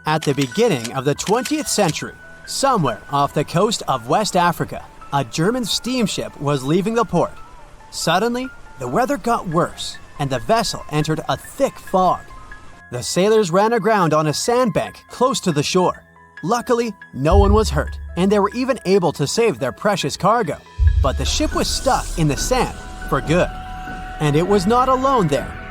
At the beginning of the 20th century, somewhere off the coast of West Africa, a German steamship was leaving the port. Suddenly, the weather got worse, and the vessel entered a thick fog. The sailors ran aground on a sandbank close to the shore. Luckily, no one was hurt, and they were even able to save their precious cargo. But the ship was stuck in the sand for good. And it was not alone there.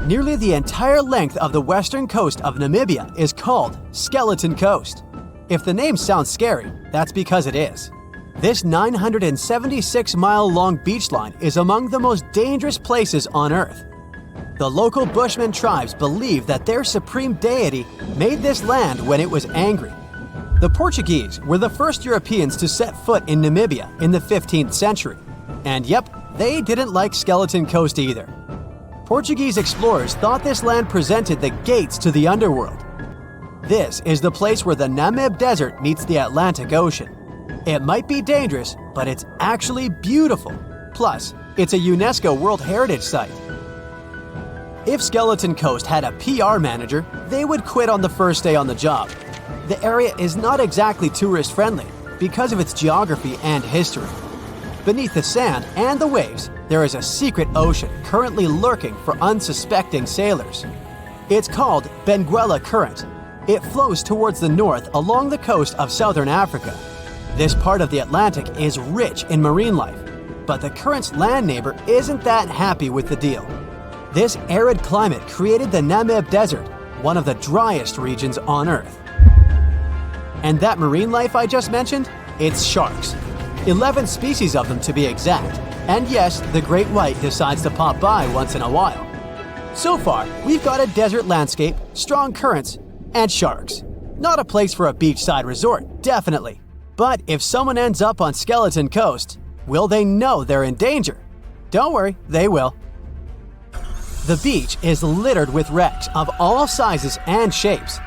Nearly the entire length of the western coast of Namibia is called Skeleton Coast. If the name sounds scary, that's because it is. This 976-mile-long beach line is among the most dangerous places on Earth. The local Bushman tribes believe that their supreme deity made this land when it was angry. The Portuguese were the first Europeans to set foot in Namibia in the 15th century. And yep, they didn't like Skeleton Coast either. Portuguese explorers thought this land presented the gates to the underworld. This is the place where the Namib Desert meets the Atlantic Ocean. It might be dangerous, but it's actually beautiful. Plus, it's a UNESCO World Heritage Site. If Skeleton Coast had a PR manager, they would quit on the first day on the job. The area is not exactly tourist-friendly because of its geography and history. Beneath the sand and the waves, there is a secret ocean currently lurking for unsuspecting sailors. It's called Benguela Current. It flows towards the north along the coast of southern Africa. This part of the Atlantic is rich in marine life, but the current's land neighbor isn't that happy with the deal. This arid climate created the Namib Desert, one of the driest regions on Earth. And that marine life I just mentioned? It's sharks. 11 species of them to be exact. And yes, the great white decides to pop by once in a while. So far, we've got a desert landscape, strong currents, and sharks. Not a place for a beachside resort, definitely. But if someone ends up on Skeleton Coast, will they know they're in danger? Don't worry, they will. The beach is littered with wrecks of all sizes and shapes.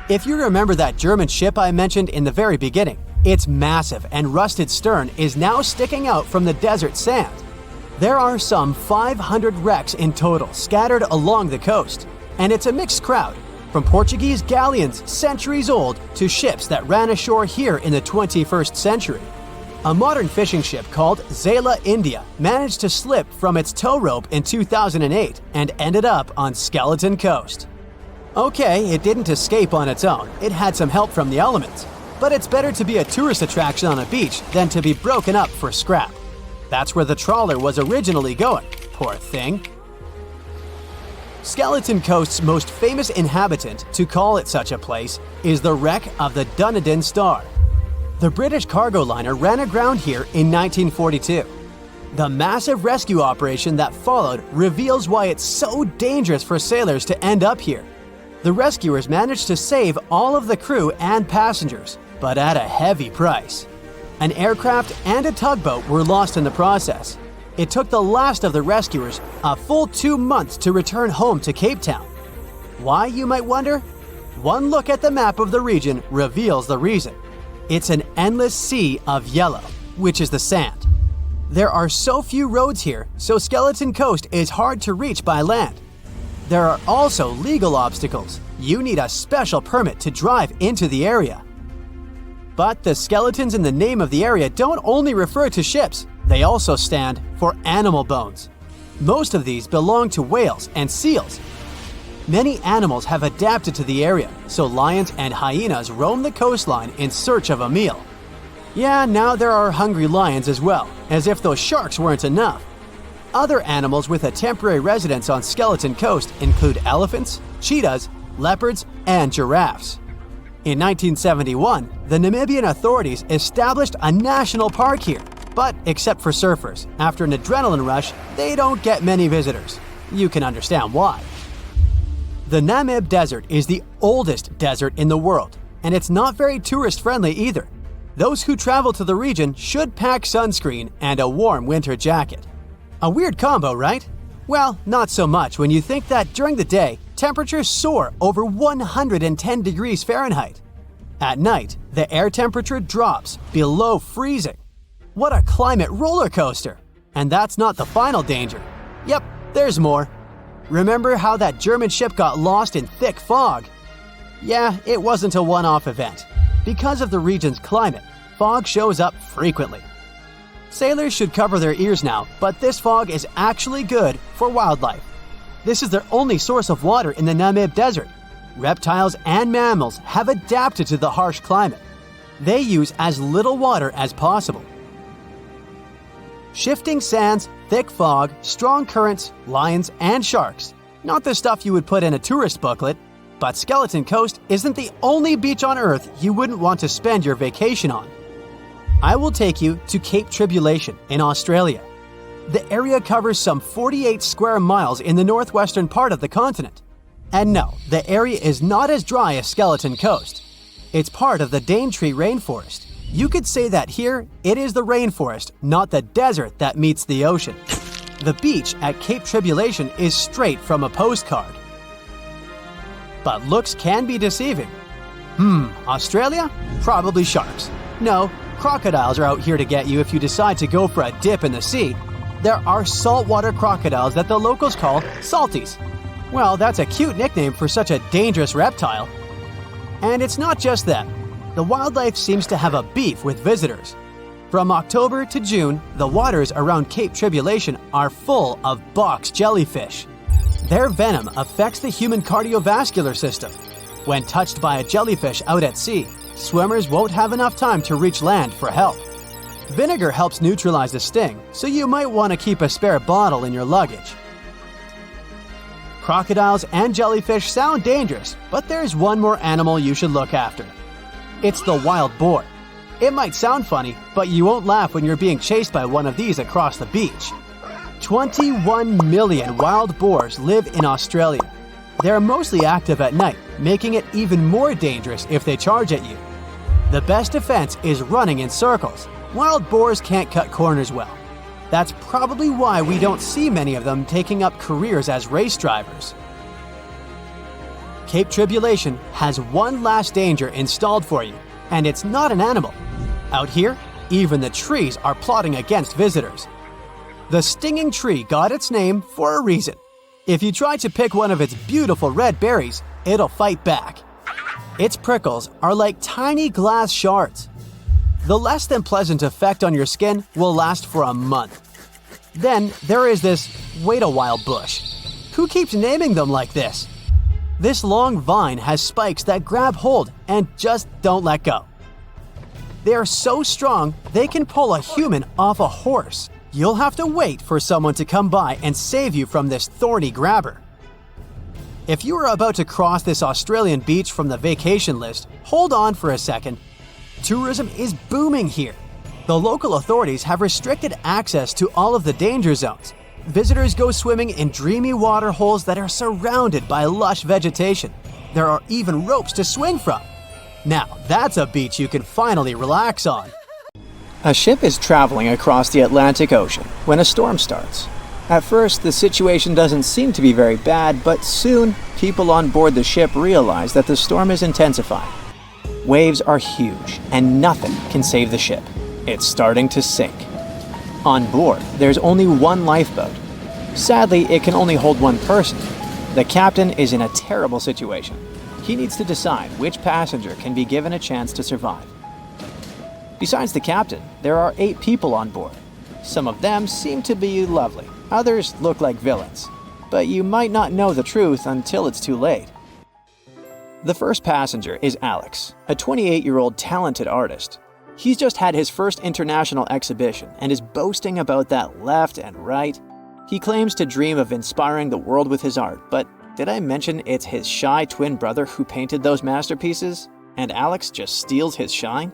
If you remember that German ship I mentioned in the very beginning, its massive and rusted stern is now sticking out from the desert sand. There are some 500 wrecks in total scattered along the coast, and it's a mixed crowd, from Portuguese galleons centuries old to ships that ran ashore here in the 21st century. A modern fishing ship called Zela India managed to slip from its tow rope in 2008 and ended up on Skeleton Coast. Okay, it didn't escape on its own, it had some help from the elements. But it's better to be a tourist attraction on a beach than to be broken up for scrap. That's where the Trawler was originally going, poor thing. Skeleton Coast's most famous inhabitant, to call it such a place, is the wreck of the Dunedin Star. The British cargo liner ran aground here in 1942. The massive rescue operation that followed reveals why it's so dangerous for sailors to end up here. The rescuers managed to save all of the crew and passengers, but at a heavy price. An aircraft and a tugboat were lost in the process. It took the last of the rescuers a full 2 months to return home to Cape Town. Why, you might wonder? One look at the map of the region reveals the reason. It's an endless sea of yellow, which is the sand. There are so few roads here, so Skeleton Coast is hard to reach by land. There are also legal obstacles. You need a special permit to drive into the area. But the skeletons in the name of the area don't only refer to ships, they also stand for animal bones. Most of these belong to whales and seals. Many animals have adapted to the area, so lions and hyenas roam the coastline in search of a meal. Yeah, now there are hungry lions as well, as if those sharks weren't enough. Other animals with a temporary residence on Skeleton Coast include elephants, cheetahs, leopards, and giraffes. In 1971, the Namibian authorities established a national park here, but except for surfers, after an adrenaline rush, they don't get many visitors. You can understand why. The Namib Desert is the oldest desert in the world, and it's not very tourist-friendly either. Those who travel to the region should pack sunscreen and a warm winter jacket. A weird combo, right? Well, not so much when you think that during the day, temperatures soar over 110 degrees Fahrenheit. At night, the air temperature drops below freezing. What a climate roller coaster! And that's not the final danger. Yep, there's more. Remember how that German ship got lost in thick fog? Yeah, it wasn't a one-off event. Because of the region's climate, fog shows up frequently. Sailors should cover their ears now, but this fog is actually good for wildlife. This is their only source of water in the Namib Desert. Reptiles and mammals have adapted to the harsh climate. They use as little water as possible. Shifting sands, thick fog, strong currents, lions, and sharks. Not the stuff you would put in a tourist booklet, but Skeleton Coast isn't the only beach on Earth you wouldn't want to spend your vacation on. I will take you to Cape Tribulation in Australia. The area covers some 48 square miles in the northwestern part of the continent. And no, the area is not as dry as Skeleton Coast. It's part of the Daintree rainforest. You could say that here, it is the rainforest, not the desert that meets the ocean. The beach at Cape Tribulation is straight from a postcard. But looks can be deceiving. Australia? Probably sharks. No, crocodiles are out here to get you if you decide to go for a dip in the sea. There are saltwater crocodiles that the locals call salties. Well, that's a cute nickname for such a dangerous reptile. And it's not just them. The wildlife seems to have a beef with visitors. From October to June, the waters around Cape Tribulation are full of box jellyfish. Their venom affects the human cardiovascular system. When touched by a jellyfish out at sea, swimmers won't have enough time to reach land for help. Vinegar helps neutralize the sting, so you might want to keep a spare bottle in your luggage. Crocodiles and jellyfish sound dangerous, but there's one more animal you should look after. It's the wild boar. It might sound funny, but you won't laugh when you're being chased by one of these across the beach. 21 million wild boars live in Australia. They're mostly active at night, making it even more dangerous if they charge at you. The best defense is running in circles. Wild boars can't cut corners well. That's probably why we don't see many of them taking up careers as race drivers. Cape Tribulation has one last danger installed for you, and it's not an animal. Out here, even the trees are plotting against visitors. The stinging tree got its name for a reason. If you try to pick one of its beautiful red berries, it'll fight back. Its prickles are like tiny glass shards. The less than pleasant effect on your skin will last for a month. Then there is this wait-a-while bush. Who keeps naming them like this? This long vine has spikes that grab hold and just don't let go. They are so strong they can pull a human off a horse. You'll have to wait for someone to come by and save you from this thorny grabber. If you are about to cross this Australian beach from the vacation list, hold on for a second. Tourism is booming here. The local authorities have restricted access to all of the danger zones. Visitors go swimming in dreamy water holes that are surrounded by lush vegetation. There are even ropes to swing from. Now, that's a beach you can finally relax on. A ship is traveling across the Atlantic Ocean when a storm starts. At first, the situation doesn't seem to be very bad, but soon, people on board the ship realize that the storm is intensifying. Waves are huge, and nothing can save the ship. It's starting to sink. On board, there's only one lifeboat. Sadly, it can only hold one person. The captain is in a terrible situation. He needs to decide which passenger can be given a chance to survive. Besides the captain, there are 8 people on board. Some of them seem to be lovely. Others look like villains. But you might not know the truth until it's too late. The first passenger is Alex, a 28-year-old talented artist. He's just had his first international exhibition and is boasting about that left and right. He claims to dream of inspiring the world with his art, but did I mention it's his shy twin brother who painted those masterpieces? And Alex just steals his shine?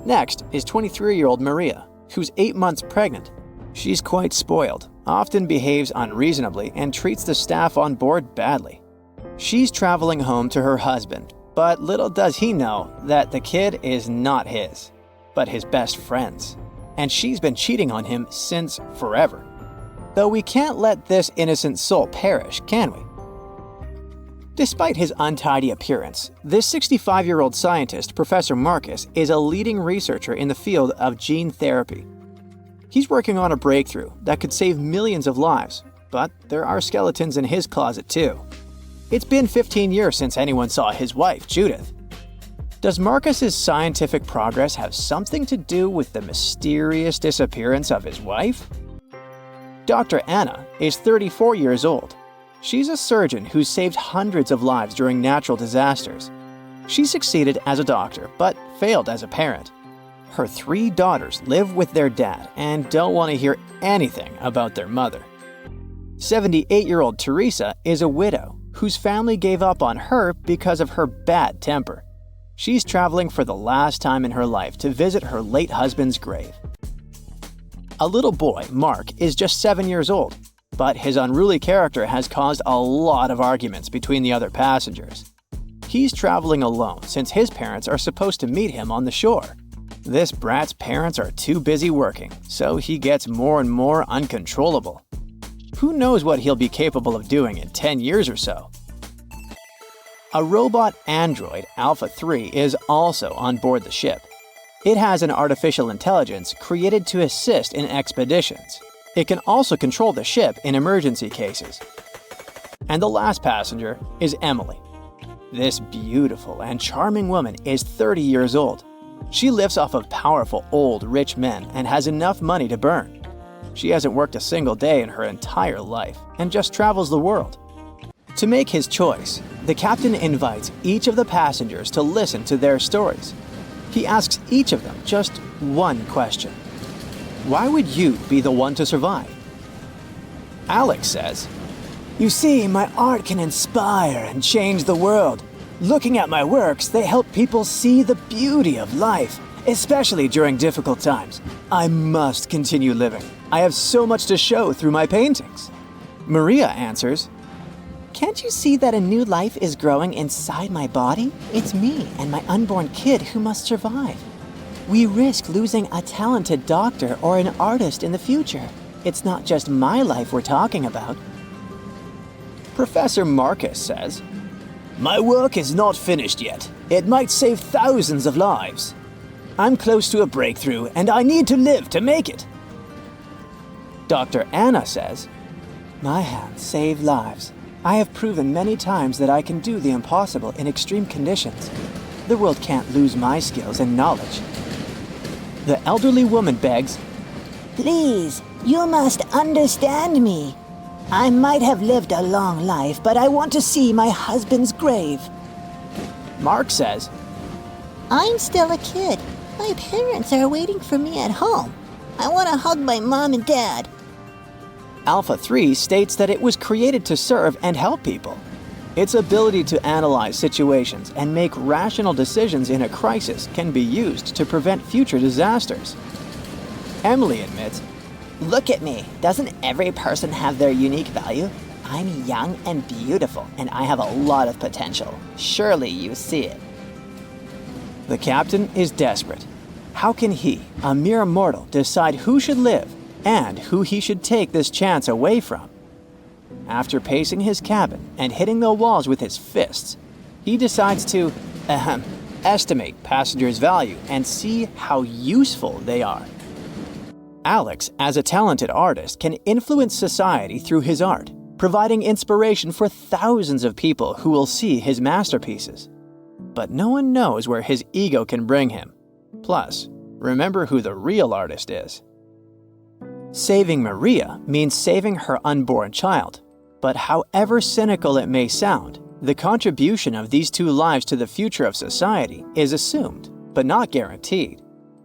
Next is 23-year-old Maria, who's 8 months pregnant. She's quite spoiled, often behaves unreasonably, and treats the staff on board badly. She's traveling home to her husband, but little does he know that the kid is not his, but his best friend's. And she's been cheating on him since forever. Though we can't let this innocent soul perish, can we? Despite his untidy appearance, this 65-year-old scientist, Professor Marcus, is a leading researcher in the field of gene therapy. He's working on a breakthrough that could save millions of lives, but there are skeletons in his closet too. It's been 15 years since anyone saw his wife, Judith. Does Marcus's scientific progress have something to do with the mysterious disappearance of his wife? Dr. Anna is 34 years old. She's a surgeon who's saved hundreds of lives during natural disasters. She succeeded as a doctor, but failed as a parent. Her 3 daughters live with their dad and don't want to hear anything about their mother. 78-year-old Teresa is a widow whose family gave up on her because of her bad temper. She's traveling for the last time in her life to visit her late husband's grave. A little boy, Mark, is just 7 years old, but his unruly character has caused a lot of arguments between the other passengers. He's traveling alone since his parents are supposed to meet him on the shore. This brat's parents are too busy working, so he gets more and more uncontrollable. Who knows what he'll be capable of doing in 10 years or so? A robot android, Alpha 3, is also on board the ship. It has an artificial intelligence created to assist in expeditions. It can also control the ship in emergency cases. And the last passenger is Emily. This beautiful and charming woman is 30 years old. She lives off of powerful, old, rich men and has enough money to burn. She hasn't worked a single day in her entire life and just travels the world. To make his choice, the captain invites each of the passengers to listen to their stories. He asks each of them just one question. Why would you be the one to survive? Alex says, "You see, my art can inspire and change the world. Looking at my works, they help people see the beauty of life, especially during difficult times. I must continue living. I have so much to show through my paintings." Maria answers, "Can't you see that a new life is growing inside my body? It's me and my unborn kid who must survive. We risk losing a talented doctor or an artist in the future. It's not just my life we're talking about." Professor Marcus says, "My work is not finished yet. It might save thousands of lives. I'm close to a breakthrough and I need to live to make it." Dr. Anna says, "My hands save lives. I have proven many times that I can do the impossible in extreme conditions. The world can't lose my skills and knowledge." The elderly woman begs, "Please, you must understand me. I might have lived a long life, but I want to see my husband's grave." Mark says, "I'm still a kid. My parents are waiting for me at home. I want to hug my mom and dad." Alpha 3 states that it was created to serve and help people. Its ability to analyze situations and make rational decisions in a crisis can be used to prevent future disasters. Emily admits, "Look at me. Doesn't every person have their unique value? I'm young and beautiful, and I have a lot of potential. Surely you see it." the captain is desperate. How can he, a mere mortal, decide who should live and who he should take this chance away from? After pacing his cabin and hitting the walls with his fists, he decides to estimate passengers' value and see how useful they are. Alex, as a talented artist, can influence society through his art, providing inspiration for thousands of people who will see his masterpieces. But no one knows where his ego can bring him. Plus, remember who the real artist is. Saving Maria means saving her unborn child. But however cynical it may sound, the contribution of these 2 lives to the future of society is assumed, but not guaranteed.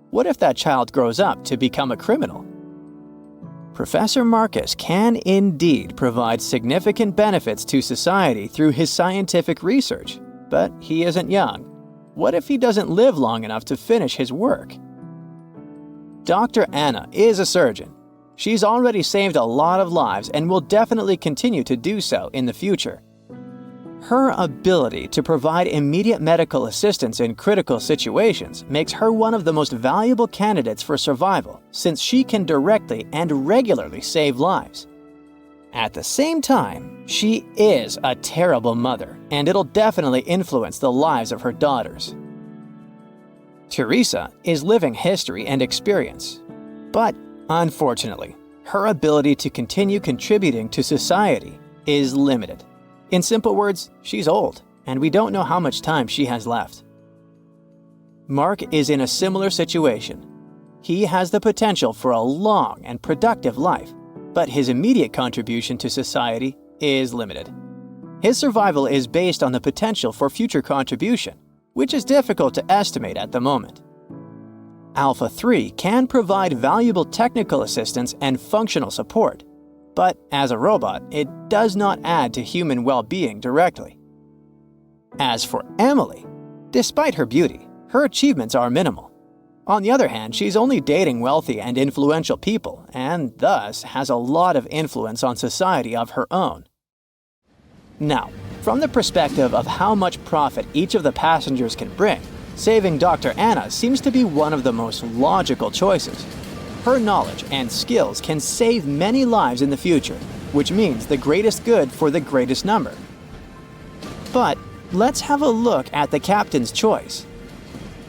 What if that child grows up to become a criminal? Professor Marcus can indeed provide significant benefits to society through his scientific research, but he isn't young. What if he doesn't live long enough to finish his work? Dr. Anna is a surgeon. She's already saved a lot of lives and will definitely continue to do so in the future. Her ability to provide immediate medical assistance in critical situations makes her one of the most valuable candidates for survival, since she can directly and regularly save lives. At the same time, she is a terrible mother, and it'll definitely influence the lives of her daughters. Teresa is living history and experience, but unfortunately, her ability to continue contributing to society is limited. In simple words, she's old, and we don't know how much time she has left. Mark is in a similar situation. He has the potential for a long and productive life, but his immediate contribution to society is limited. His survival is based on the potential for future contribution, which is difficult to estimate at the moment. Alpha 3 can provide valuable technical assistance and functional support, but as a robot, it does not add to human well-being directly. As for Emily, despite her beauty, her achievements are minimal. On the other hand, she's only dating wealthy and influential people, and thus has a lot of influence on society of her own. Now, from the perspective of how much profit each of the passengers can bring, saving Dr. Anna seems to be one of the most logical choices. Her knowledge and skills can save many lives in the future, which means the greatest good for the greatest number. But let's have a look at the captain's choice.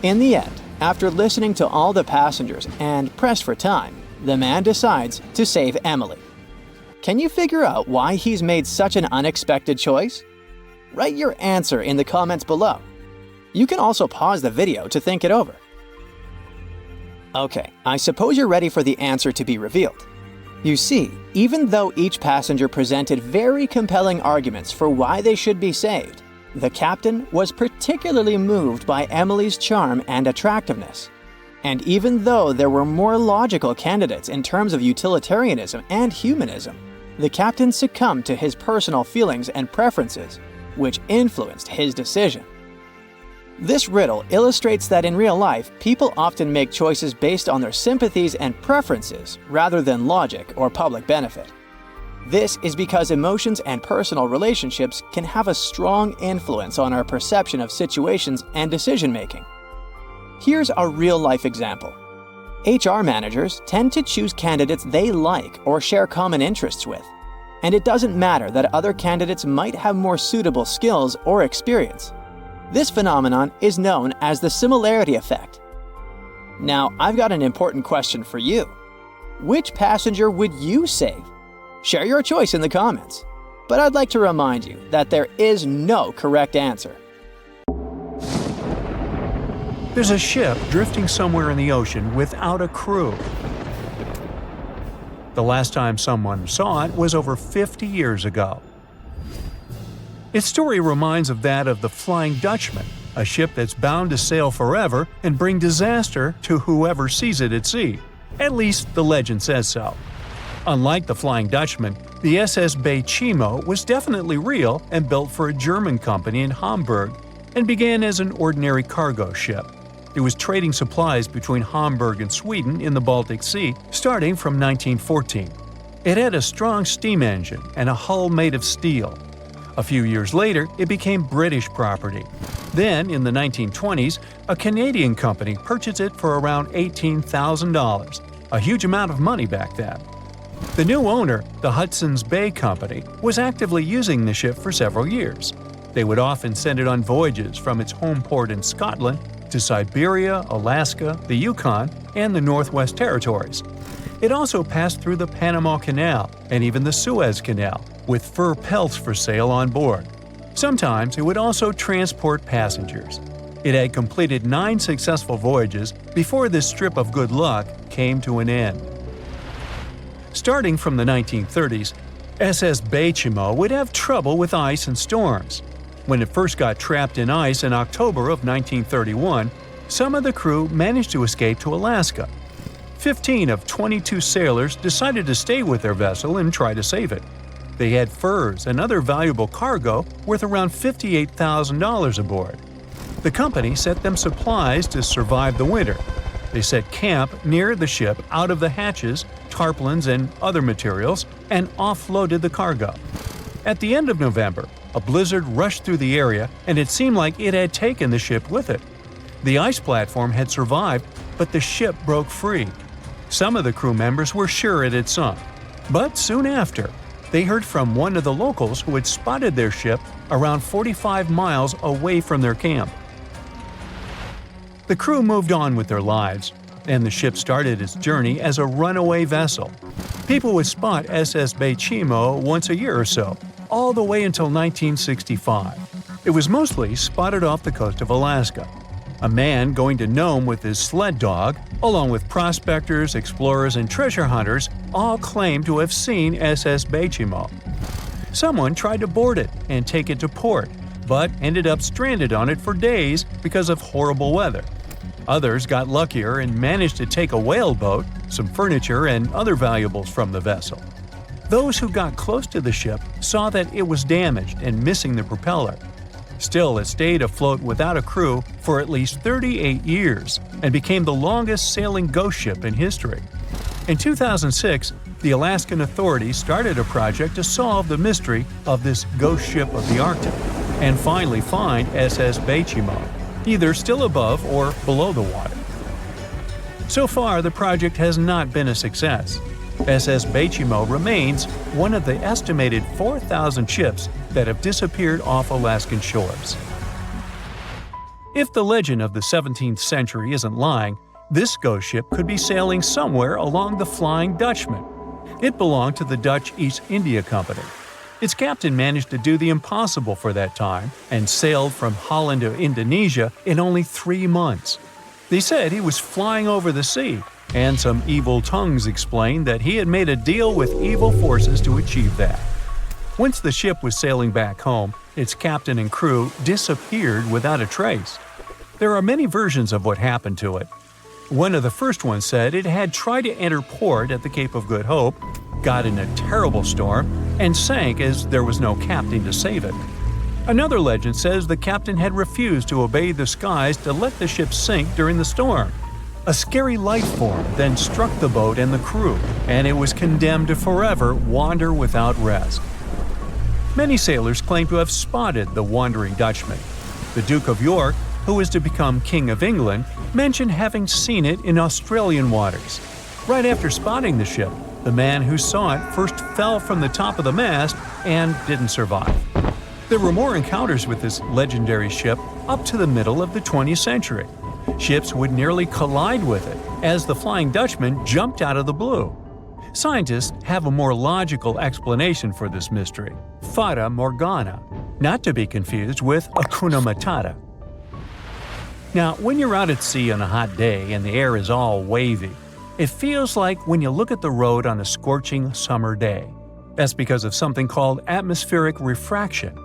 In the end, after listening to all the passengers and pressed for time, the man decides to save Emily. Can you figure out why he's made such an unexpected choice? Write your answer in the comments below. You can also pause the video to think it over. Okay, I suppose you're ready for the answer to be revealed. You see, even though each passenger presented very compelling arguments for why they should be saved, the captain was particularly moved by Emily's charm and attractiveness. And even though there were more logical candidates in terms of utilitarianism and humanism, the captain succumbed to his personal feelings and preferences, which influenced his decision. This riddle illustrates that in real life, people often make choices based on their sympathies and preferences rather than logic or public benefit. This is because emotions and personal relationships can have a strong influence on our perception of situations and decision-making. Here's a real-life example. HR managers tend to choose candidates they like or share common interests with, and it doesn't matter that other candidates might have more suitable skills or experience. This phenomenon is known as the similarity effect. Now, I've got an important question for you. Which passenger would you save? Share your choice in the comments. But I'd like to remind you that there is no correct answer. There's a ship drifting somewhere in the ocean without a crew. The last time someone saw it was over 50 years ago. Its story reminds of that of the Flying Dutchman, a ship that's bound to sail forever and bring disaster to whoever sees it at sea. At least the legend says so. Unlike the Flying Dutchman, the SS Bay Chimo was definitely real and built for a German company in Hamburg and began as an ordinary cargo ship. It was trading supplies between Hamburg and Sweden in the Baltic Sea starting from 1914. It had a strong steam engine and a hull made of steel. A few years later, it became British property. Then, in the 1920s, a Canadian company purchased it for around $18,000, a huge amount of money back then. The new owner, the Hudson's Bay Company, was actively using the ship for several years. They would often send it on voyages from its home port in Scotland to Siberia, Alaska, the Yukon, and the Northwest Territories. It also passed through the Panama Canal and even the Suez Canal, with fur pelts for sale on board. Sometimes it would also transport passengers. It had completed 9 successful voyages before this strip of good luck came to an end. Starting from the 1930s, SS Bay Chimo would have trouble with ice and storms. When it first got trapped in ice in October of 1931, some of the crew managed to escape to Alaska. 15 of 22 sailors decided to stay with their vessel and try to save it. They had furs and other valuable cargo worth around $58,000 aboard. The company sent them supplies to survive the winter. They set camp near the ship out of the hatches, tarpaulins, and other materials, and offloaded the cargo. At the end of November, a blizzard rushed through the area, and it seemed like it had taken the ship with it. The ice platform had survived, but the ship broke free. Some of the crew members were sure it had sunk. But soon after, they heard from one of the locals who had spotted their ship around 45 miles away from their camp. The crew moved on with their lives, and the ship started its journey as a runaway vessel. People would spot SS Bay Chimo once a year or so, all the way until 1965. It was mostly spotted off the coast of Alaska. A man going to Nome with his sled dog, along with prospectors, explorers, and treasure hunters, all claimed to have seen SS Bechimo. Someone tried to board it and take it to port, but ended up stranded on it for days because of horrible weather. Others got luckier and managed to take a whaleboat, some furniture, and other valuables from the vessel. Those who got close to the ship saw that it was damaged and missing the propeller. Still, it stayed afloat without a crew for at least 38 years and became the longest sailing ghost ship in history. In 2006, the Alaskan authorities started a project to solve the mystery of this ghost ship of the Arctic and finally find SS Bechimo, either still above or below the water. So far, the project has not been a success. SS Bechimo remains one of the estimated 4,000 ships that have disappeared off Alaskan shores. If the legend of the 17th century isn't lying, this ghost ship could be sailing somewhere along the Flying Dutchman. It belonged to the Dutch East India Company. Its captain managed to do the impossible for that time and sailed from Holland to Indonesia in only 3 months. They said he was flying over the sea, and some evil tongues explained that he had made a deal with evil forces to achieve that. Once the ship was sailing back home, its captain and crew disappeared without a trace. There are many versions of what happened to it. One of the first ones said it had tried to enter port at the Cape of Good Hope, got in a terrible storm, and sank as there was no captain to save it. Another legend says the captain had refused to obey the skies to let the ship sink during the storm. A scary life form then struck the boat and the crew, and it was condemned to forever wander without rest. Many sailors claim to have spotted the Wandering Dutchman. The Duke of York, who was to become King of England, mentioned having seen it in Australian waters. Right after spotting the ship, the man who saw it first fell from the top of the mast and didn't survive. There were more encounters with this legendary ship up to the middle of the 20th century. Ships would nearly collide with it as the Flying Dutchman jumped out of the blue. Scientists have a more logical explanation for this mystery: Fata Morgana, not to be confused with Hakuna Matata. Now, when you're out at sea on a hot day and the air is all wavy, it feels like when you look at the road on a scorching summer day. That's because of something called atmospheric refraction.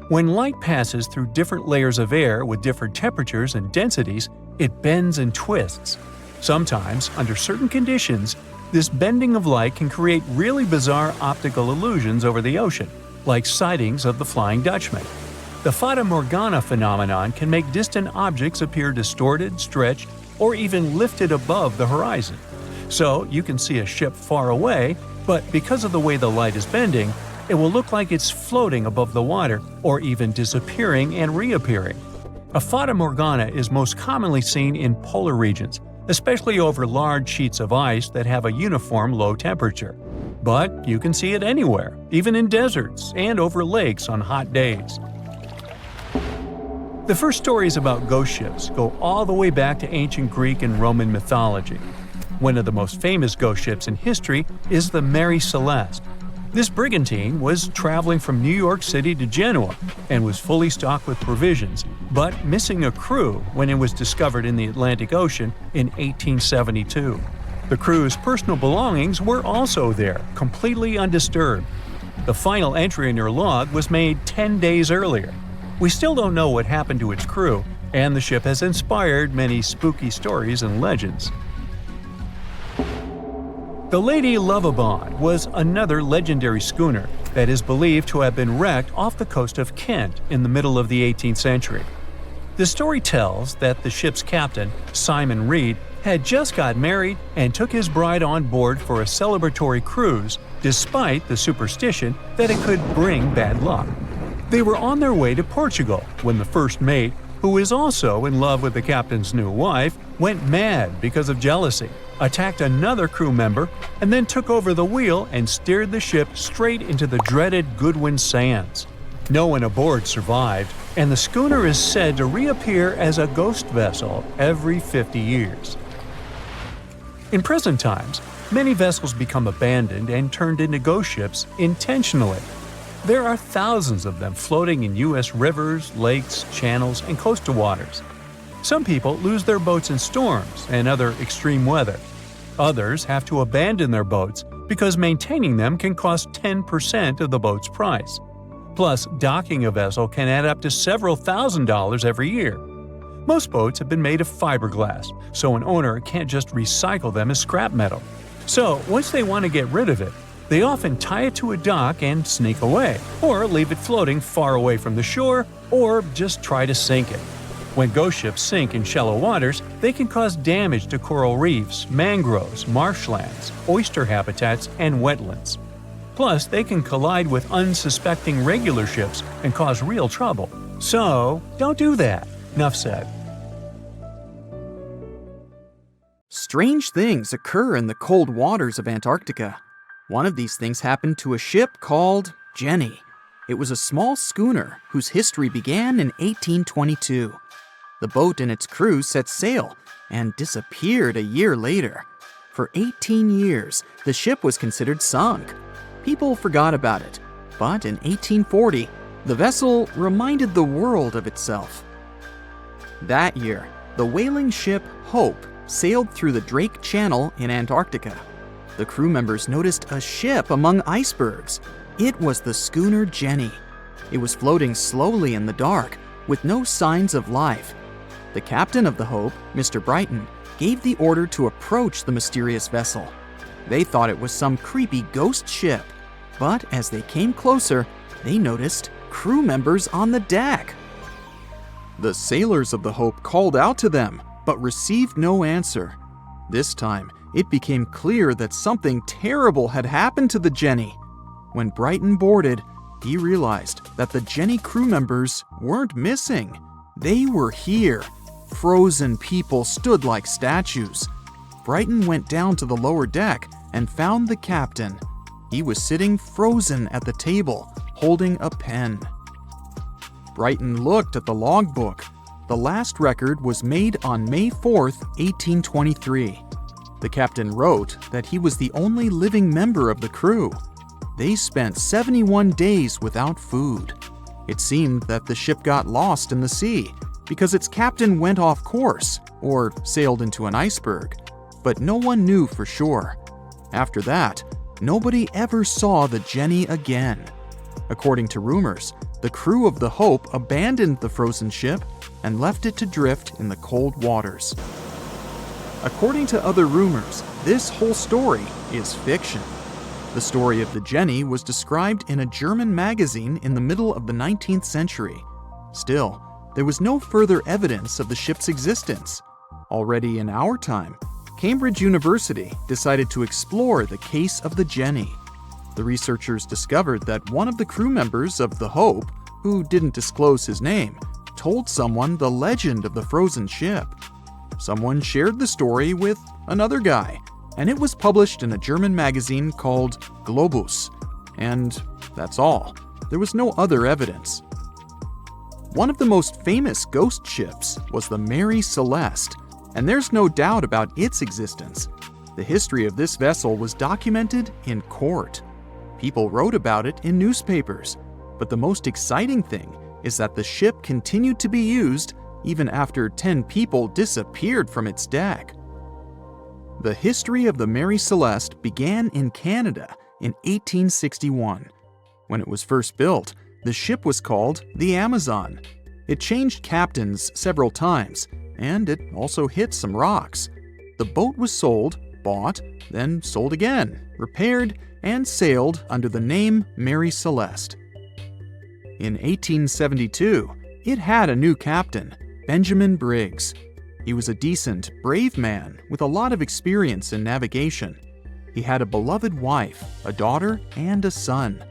When light passes through different layers of air with different temperatures and densities, it bends and twists. Sometimes, under certain conditions, this bending of light can create really bizarre optical illusions over the ocean, like sightings of the Flying Dutchman. The Fata Morgana phenomenon can make distant objects appear distorted, stretched, or even lifted above the horizon. So you can see a ship far away, but because of the way the light is bending, it will look like it's floating above the water or even disappearing and reappearing. A Fata Morgana is most commonly seen in polar regions, especially over large sheets of ice that have a uniform low temperature. But you can see it anywhere, even in deserts and over lakes on hot days. The first stories about ghost ships go all the way back to ancient Greek and Roman mythology. One of the most famous ghost ships in history is the Mary Celeste. This brigantine was traveling from New York City to Genoa and was fully stocked with provisions, but missing a crew when it was discovered in the Atlantic Ocean in 1872. The crew's personal belongings were also there, completely undisturbed. The final entry in their log was made 10 days earlier. We still don't know what happened to its crew, and the ship has inspired many spooky stories and legends. The Lady Lovibond was another legendary schooner that is believed to have been wrecked off the coast of Kent in the middle of the 18th century. The story tells that the ship's captain, Simon Reed, had just got married and took his bride on board for a celebratory cruise, despite the superstition that it could bring bad luck. They were on their way to Portugal when the first mate, who is also in love with the captain's new wife, went mad because of jealousy, attacked another crew member, and then took over the wheel and steered the ship straight into the dreaded Goodwin Sands. No one aboard survived, and the schooner is said to reappear as a ghost vessel every 50 years. In present times, many vessels become abandoned and turned into ghost ships intentionally. There are thousands of them floating in U.S. rivers, lakes, channels, and coastal waters. Some people lose their boats in storms and other extreme weather. Others have to abandon their boats because maintaining them can cost 10% of the boat's price. Plus, docking a vessel can add up to several $1,000s every year. Most boats have been made of fiberglass, so an owner can't just recycle them as scrap metal. So, once they want to get rid of it, they often tie it to a dock and sneak away, or leave it floating far away from the shore, or just try to sink it. When ghost ships sink in shallow waters, they can cause damage to coral reefs, mangroves, marshlands, oyster habitats, and wetlands. Plus, they can collide with unsuspecting regular ships and cause real trouble. So, don't do that. Enough said. Strange things occur in the cold waters of Antarctica. One of these things happened to a ship called Jenny. It was a small schooner whose history began in 1822. The boat and its crew set sail and disappeared a year later. For 18 years, the ship was considered sunk. People forgot about it, but in 1840, the vessel reminded the world of itself. That year, the whaling ship Hope sailed through the Drake Channel in Antarctica. The crew members noticed a ship among icebergs. It was the schooner Jenny. It was floating slowly in the dark, with no signs of life. The captain of the Hope, Mr. Brighton, gave the order to approach the mysterious vessel. They thought it was some creepy ghost ship, but as they came closer, they noticed crew members on the deck. The sailors of the Hope called out to them, but received no answer. This time, it became clear that something terrible had happened to the Jenny. When Brighton boarded, he realized that the Jenny crew members weren't missing. They were here. Frozen people stood like statues. Brighton went down to the lower deck and found the captain. He was sitting frozen at the table, holding a pen. Brighton looked at the logbook. The last record was made on May 4th, 1823. The captain wrote that he was the only living member of the crew. They spent 71 days without food. It seemed that the ship got lost in the sea because its captain went off course or sailed into an iceberg, but no one knew for sure. After that, nobody ever saw the Jenny again. According to rumors, the crew of the Hope abandoned the frozen ship and left it to drift in the cold waters. According to other rumors, this whole story is fiction. The story of the Jenny was described in a German magazine in the middle of the 19th century. Still, there was no further evidence of the ship's existence. Already in our time, Cambridge University decided to explore the case of the Jenny. The researchers discovered that one of the crew members of the Hope, who didn't disclose his name, told someone the legend of the frozen ship. Someone shared the story with another guy, and it was published in a German magazine called Globus. And that's all. There was no other evidence. One of the most famous ghost ships was the Mary Celeste, and there's no doubt about its existence. The history of this vessel was documented in court. People wrote about it in newspapers, but the most exciting thing is that the ship continued to be used even after 10 people disappeared from its deck. The history of the Mary Celeste began in Canada in 1861. When it was first built, the ship was called the Amazon. It changed captains several times, and it also hit some rocks. The boat was sold, bought, then sold again, repaired, and sailed under the name Mary Celeste. In 1872, it had a new captain, Benjamin Briggs. He was a decent, brave man with a lot of experience in navigation. He had a beloved wife, a daughter, and a son.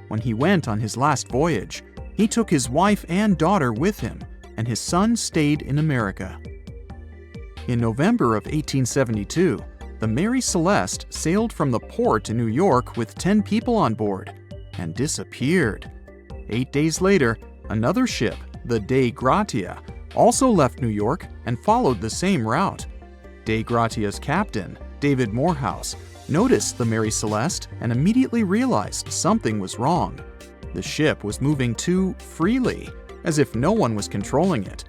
When he went on his last voyage, he took his wife and daughter with him, and his son stayed in America. In November of 1872, the Mary Celeste sailed from the port to New York with 10 people on board and disappeared. 8 days later, another ship, the Dei Gratia, also left New York and followed the same route. Dei Gratia's captain, David Morehouse, noticed the Mary Celeste and immediately realized something was wrong. The ship was moving too freely, as if no one was controlling it.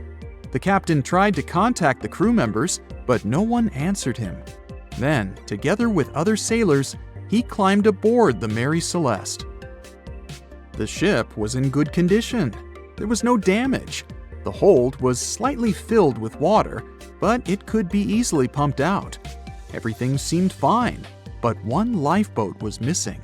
The captain tried to contact the crew members, but no one answered him. Then, together with other sailors, he climbed aboard the Mary Celeste. The ship was in good condition. There was no damage. The hold was slightly filled with water, but it could be easily pumped out. Everything seemed fine, but one lifeboat was missing.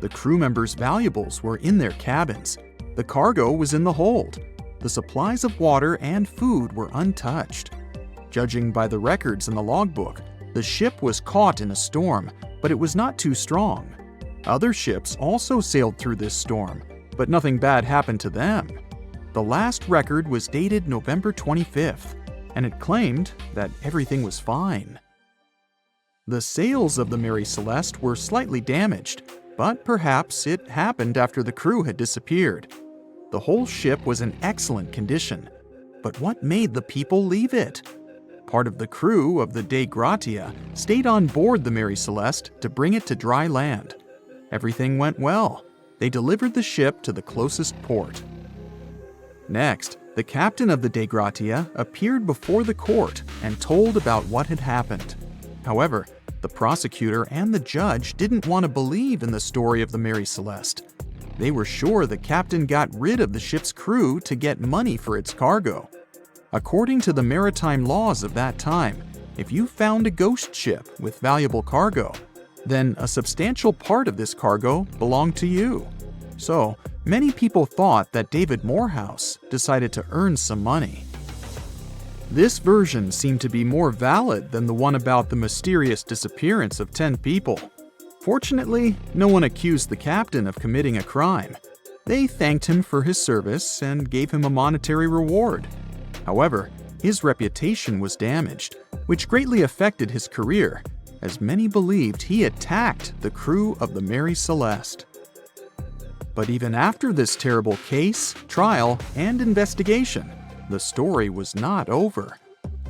The crew members' valuables were in their cabins. The cargo was in the hold. The supplies of water and food were untouched. Judging by the records in the logbook, the ship was caught in a storm, but it was not too strong. Other ships also sailed through this storm, but nothing bad happened to them. The last record was dated November 25th, and it claimed that everything was fine. The sails of the Mary Celeste were slightly damaged, but perhaps it happened after the crew had disappeared. The whole ship was in excellent condition, but what made the people leave it? Part of the crew of the Dei Gratia stayed on board the Mary Celeste to bring it to dry land. Everything went well. They delivered the ship to the closest port. Next, the captain of the Dei Gratia appeared before the court and told about what had happened. However, the prosecutor and the judge didn't want to believe in the story of the Mary Celeste. They were sure the captain got rid of the ship's crew to get money for its cargo. According to the maritime laws of that time, if you found a ghost ship with valuable cargo, then a substantial part of this cargo belonged to you. So, many people thought that David Morehouse decided to earn some money. This version seemed to be more valid than the one about the mysterious disappearance of 10 people. Fortunately, no one accused the captain of committing a crime. They thanked him for his service and gave him a monetary reward. However, his reputation was damaged, which greatly affected his career, as many believed he attacked the crew of the Mary Celeste. But even after this terrible case, trial, and investigation, the story was not over.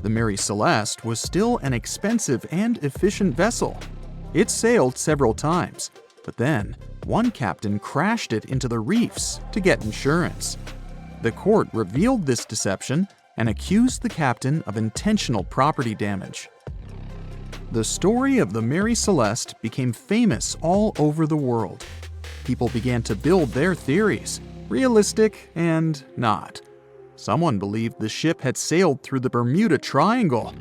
The Mary Celeste was still an expensive and efficient vessel. It sailed several times, but then one captain crashed it into the reefs to get insurance. The court revealed this deception and accused the captain of intentional property damage. The story of the Mary Celeste became famous all over the world. People began to build their theories, realistic and not. Someone believed the ship had sailed through the Bermuda Triangle,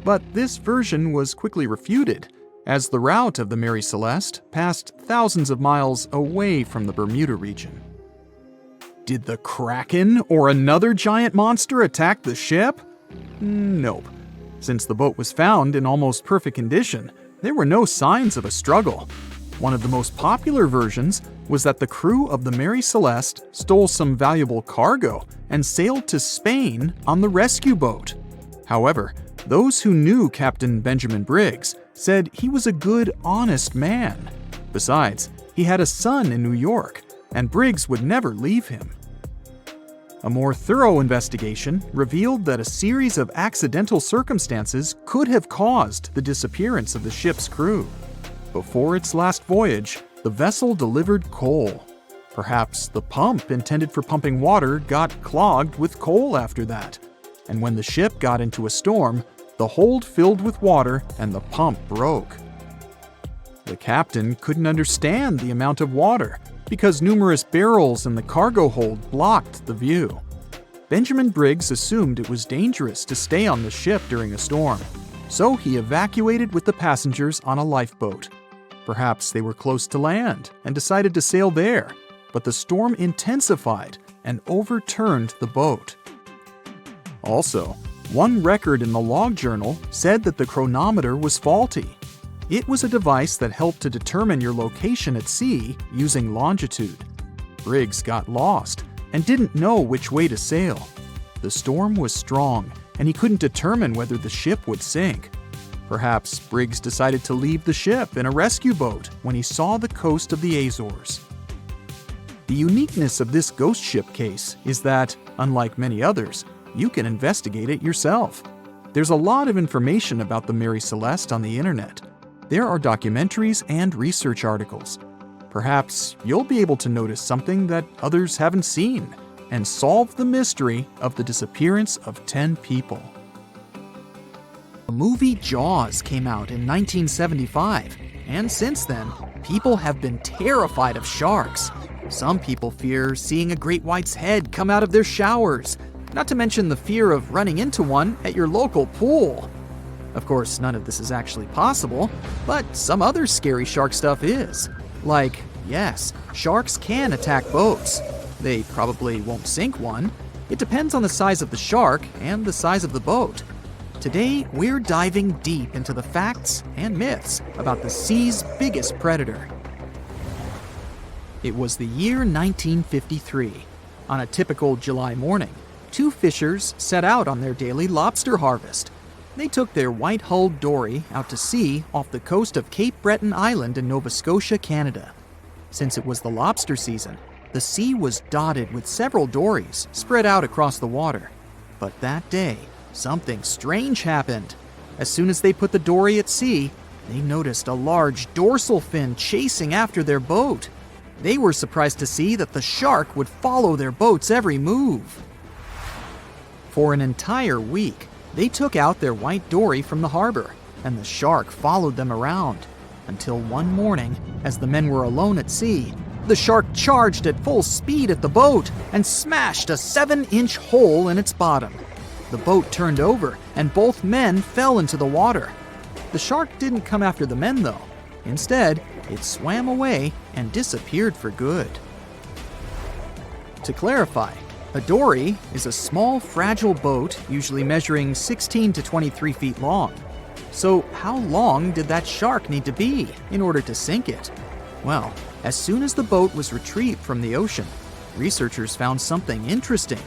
but this version was quickly refuted, as the route of the Mary Celeste passed thousands of miles away from the Bermuda region. Did the Kraken or another giant monster attack the ship? Nope. Since the boat was found in almost perfect condition, there were no signs of a struggle. One of the most popular versions was that the crew of the Mary Celeste stole some valuable cargo and sailed to Spain on the rescue boat. However, those who knew Captain Benjamin Briggs said he was a good, honest man. Besides, he had a son in New York, and Briggs would never leave him. A more thorough investigation revealed that a series of accidental circumstances could have caused the disappearance of the ship's crew. Before its last voyage, the vessel delivered coal. Perhaps the pump intended for pumping water got clogged with coal after that, and when the ship got into a storm, the hold filled with water and the pump broke. The captain couldn't understand the amount of water because numerous barrels in the cargo hold blocked the view. Benjamin Briggs assumed it was dangerous to stay on the ship during a storm, so he evacuated with the passengers on a lifeboat. Perhaps they were close to land and decided to sail there, but the storm intensified and overturned the boat. Also, one record in the log journal said that the chronometer was faulty. It was a device that helped to determine your location at sea using longitude. Briggs got lost and didn't know which way to sail. The storm was strong, and he couldn't determine whether the ship would sink. Perhaps Briggs decided to leave the ship in a rescue boat when he saw the coast of the Azores. The uniqueness of this ghost ship case is that, unlike many others, you can investigate it yourself. There's a lot of information about the Mary Celeste on the internet. There are documentaries and research articles. Perhaps you'll be able to notice something that others haven't seen and solve the mystery of the disappearance of 10 people. The movie Jaws came out in 1975, and since then, people have been terrified of sharks. Some people fear seeing a great white's head come out of their showers, not to mention the fear of running into one at your local pool. Of course, none of this is actually possible, but some other scary shark stuff is. Like, yes, sharks can attack boats. They probably won't sink one. It depends on the size of the shark and the size of the boat. Today, we're diving deep into the facts and myths about the sea's biggest predator. It was the year 1953. On a typical July morning, two fishers set out on their daily lobster harvest. They took their white-hulled dory out to sea off the coast of Cape Breton Island in Nova Scotia, Canada. Since it was the lobster season, the sea was dotted with several dories spread out across the water. But that day, something strange happened. As soon as they put the dory at sea, they noticed a large dorsal fin chasing after their boat. They were surprised to see that the shark would follow their boat's every move. For an entire week, they took out their white dory from the harbor, and the shark followed them around. Until one morning, as the men were alone at sea, the shark charged at full speed at the boat and smashed a 7-inch hole in its bottom. The boat turned over, and both men fell into the water. The shark didn't come after the men, though. Instead, it swam away and disappeared for good. To clarify, a dory is a small, fragile boat usually measuring 16 to 23 feet long. So how long did that shark need to be in order to sink it? Well, as soon as the boat was retrieved from the ocean, researchers found something interesting.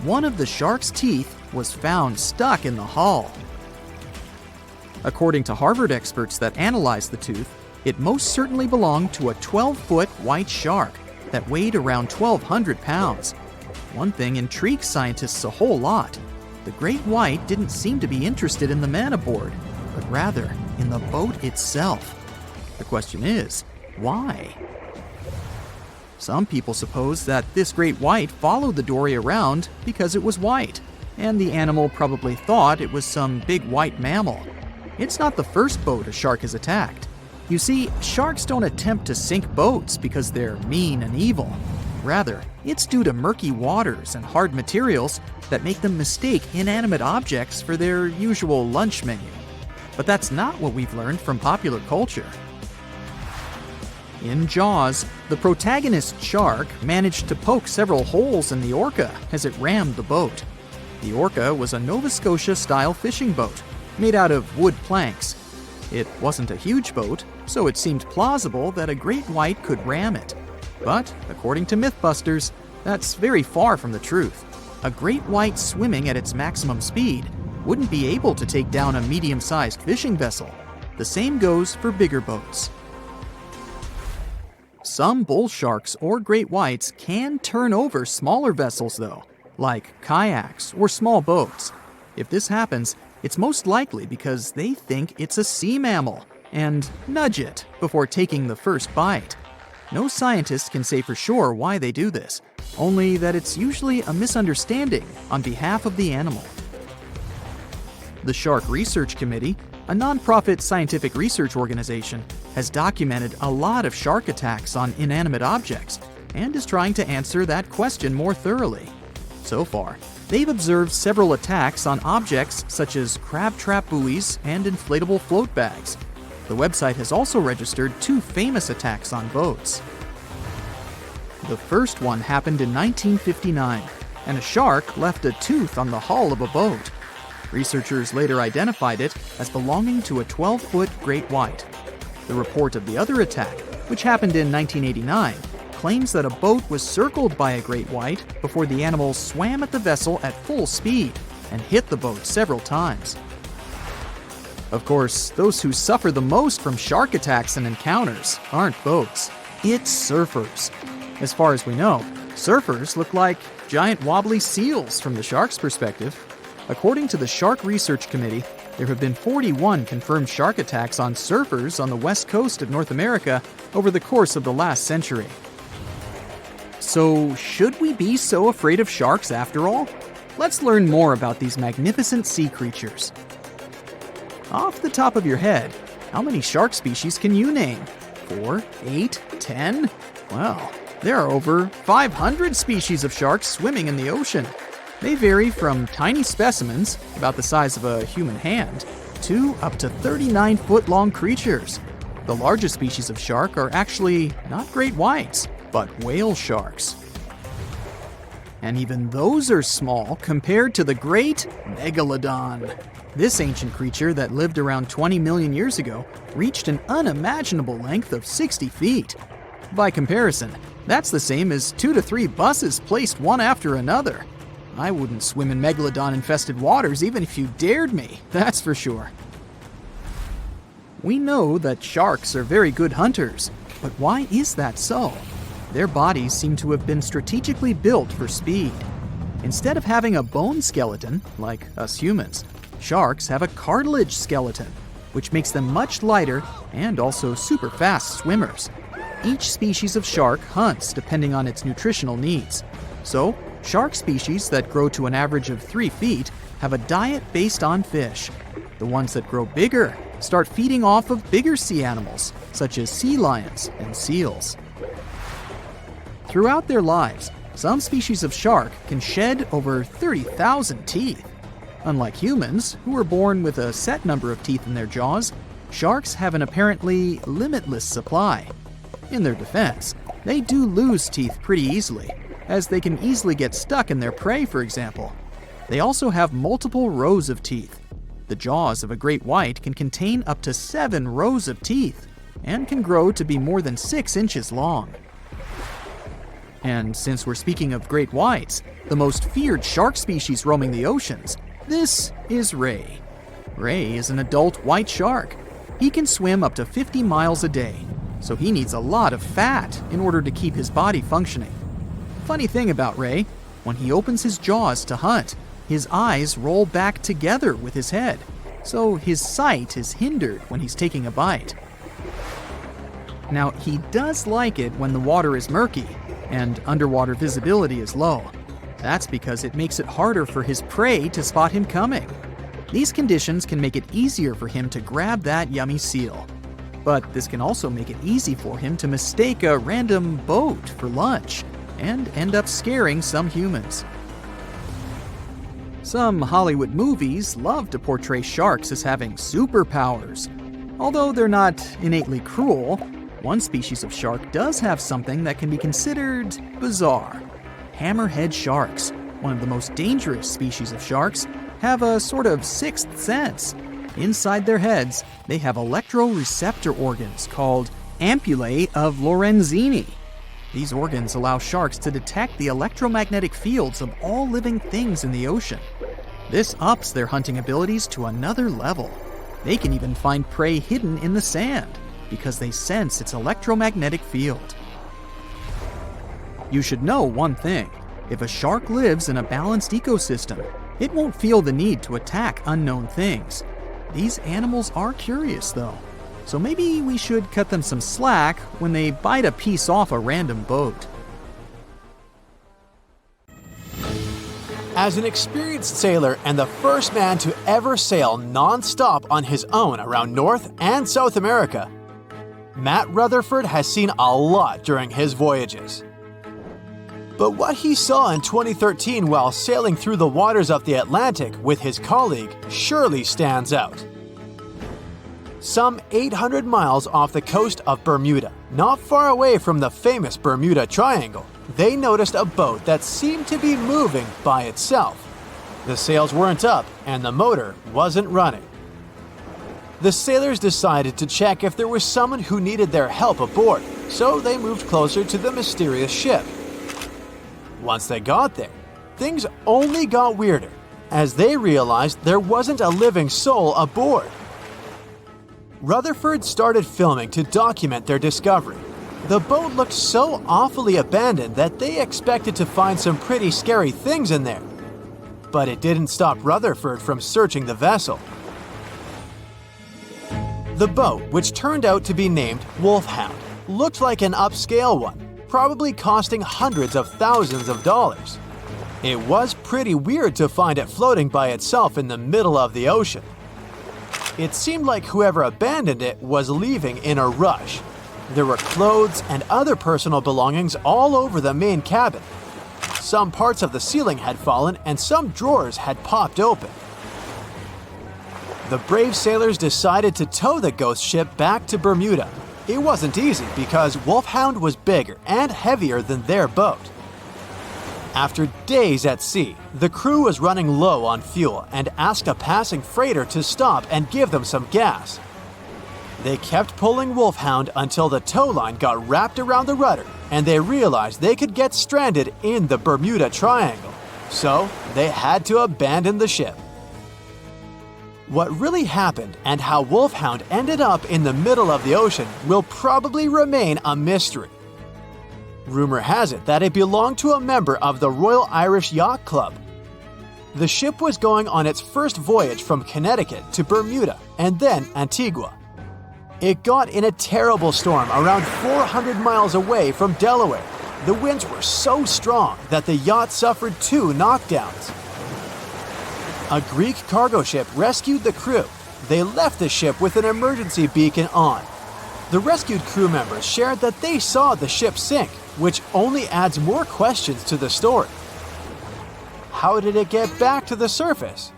One of the shark's teeth was found stuck in the hull. According to Harvard experts that analyzed the tooth, it most certainly belonged to a 12-foot white shark that weighed around 1,200 pounds. One thing intrigues scientists a whole lot. The great white didn't seem to be interested in the man aboard, but rather in the boat itself. The question is, why? Some people suppose that this great white followed the dory around because it was white, and the animal probably thought it was some big white mammal. It's not the first boat a shark has attacked. You see, sharks don't attempt to sink boats because they're mean and evil. Rather, it's due to murky waters and hard materials that make them mistake inanimate objects for their usual lunch menu. But that's not what we've learned from popular culture. In Jaws, the protagonist shark managed to poke several holes in the orca as it rammed the boat. The orca was a Nova Scotia-style fishing boat made out of wood planks. It wasn't a huge boat, so it seemed plausible that a great white could ram it. But, according to Mythbusters, that's very far from the truth. A great white swimming at its maximum speed wouldn't be able to take down a medium-sized fishing vessel. The same goes for bigger boats. Some bull sharks or great whites can turn over smaller vessels, though, like kayaks or small boats. If this happens, it's most likely because they think it's a sea mammal and nudge it before taking the first bite. No scientist can say for sure why they do this, only that it's usually a misunderstanding on behalf of the animal. The Shark Research Committee, a nonprofit scientific research organization, has documented a lot of shark attacks on inanimate objects and is trying to answer that question more thoroughly. So far, they've observed several attacks on objects such as crab trap buoys and inflatable float bags. The website has also registered 2 famous attacks on boats. The first one happened in 1959, and a shark left a tooth on the hull of a boat. Researchers later identified it as belonging to a 12-foot great white. The report of the other attack, which happened in 1989, claims that a boat was circled by a great white before the animal swam at the vessel at full speed and hit the boat several times. Of course, those who suffer the most from shark attacks and encounters aren't boats. It's surfers. As far as we know, surfers look like giant wobbly seals from the shark's perspective. According to the Shark Research Committee, There have been 41 confirmed shark attacks on surfers on the west coast of North America over the course of the last century. So, should we be so afraid of sharks after all? Let's learn more about these magnificent sea creatures. Off the top of your head, how many shark species can you name? 4, 8, 10? Well, there are over 500 species of sharks swimming in the ocean. They vary from tiny specimens, about the size of a human hand, to up to 39-foot-long creatures. The largest species of shark are actually not great whites, but whale sharks. And even those are small compared to the great megalodon. This ancient creature that lived around 20 million years ago reached an unimaginable length of 60 feet. By comparison, that's the same as 2 to 3 buses placed one after another. I wouldn't swim in megalodon-infested waters even if you dared me, that's for sure. We know that sharks are very good hunters, but why is that so? Their bodies seem to have been strategically built for speed. Instead of having a bone skeleton, like us humans, sharks have a cartilage skeleton, which makes them much lighter and also super fast swimmers. Each species of shark hunts depending on its nutritional needs. So, shark species that grow to an average of 3 feet have a diet based on fish. The ones that grow bigger start feeding off of bigger sea animals, such as sea lions and seals. Throughout their lives, some species of shark can shed over 30,000 teeth. Unlike humans, who are born with a set number of teeth in their jaws, sharks have an apparently limitless supply. In their defense, they do lose teeth pretty easily, as they can easily get stuck in their prey, for example. They also have multiple rows of teeth. The jaws of a great white can contain up to 7 rows of teeth, and can grow to be more than 6 inches long. And since we're speaking of great whites, the most feared shark species roaming the oceans, this is ray. Ray is an adult white shark. He can swim up to 50 miles a day, so he needs a lot of fat in order to keep his body functioning. Funny thing about Ray, when he opens his jaws to hunt, his eyes roll back together with his head, so his sight is hindered when he's taking a bite. Now, he does like it when the water is murky and underwater visibility is low. That's because it makes it harder for his prey to spot him coming. These conditions can make it easier for him to grab that yummy seal. But this can also make it easy for him to mistake a random boat for lunch and end up scaring some humans. Some Hollywood movies love to portray sharks as having superpowers. Although they're not innately cruel, one species of shark does have something that can be considered bizarre. Hammerhead sharks, one of the most dangerous species of sharks, have a sort of sixth sense. Inside their heads, they have electroreceptor organs called ampullae of Lorenzini. These organs allow sharks to detect the electromagnetic fields of all living things in the ocean. This ups their hunting abilities to another level. They can even find prey hidden in the sand, because they sense its electromagnetic field. You should know one thing. If a shark lives in a balanced ecosystem, it won't feel the need to attack unknown things. These animals are curious, though, so maybe we should cut them some slack when they bite a piece off a random boat. As an experienced sailor and the first man to ever sail non-stop on his own around North and South America, Matt Rutherford has seen a lot during his voyages. But what he saw in 2013 while sailing through the waters of the Atlantic with his colleague surely stands out. Some 800 miles off the coast of Bermuda, not far away from the famous Bermuda Triangle, they noticed a boat that seemed to be moving by itself. The sails weren't up and the motor wasn't running. The sailors decided to check if there was someone who needed their help aboard, so they moved closer to the mysterious ship. Once they got there, things only got weirder, as they realized there wasn't a living soul aboard. Rutherford started filming to document their discovery. The boat looked so awfully abandoned that they expected to find some pretty scary things in there. But it didn't stop Rutherford from searching the vessel. The boat, which turned out to be named Wolfhound, looked like an upscale one, probably costing hundreds of thousands of dollars. It was pretty weird to find it floating by itself in the middle of the ocean. It seemed like whoever abandoned it was leaving in a rush. There were clothes and other personal belongings all over the main cabin. Some parts of the ceiling had fallen and some drawers had popped open. The brave sailors decided to tow the ghost ship back to Bermuda. It wasn't easy because Wolfhound was bigger and heavier than their boat. After days at sea, the crew was running low on fuel and asked a passing freighter to stop and give them some gas. They kept pulling Wolfhound until the tow line got wrapped around the rudder and they realized they could get stranded in the Bermuda Triangle. So they had to abandon the ship. What really happened and how Wolfhound ended up in the middle of the ocean will probably remain a mystery. Rumor has it that it belonged to a member of the Royal Irish Yacht Club. The ship was going on its first voyage from Connecticut to Bermuda and then Antigua. It got in a terrible storm around 400 miles away from Delaware. The winds were so strong that the yacht suffered 2 knockdowns. A Greek cargo ship rescued the crew. They left the ship with an emergency beacon on. The rescued crew members shared that they saw the ship sink, which only adds more questions to the story. How did it get back to the surface?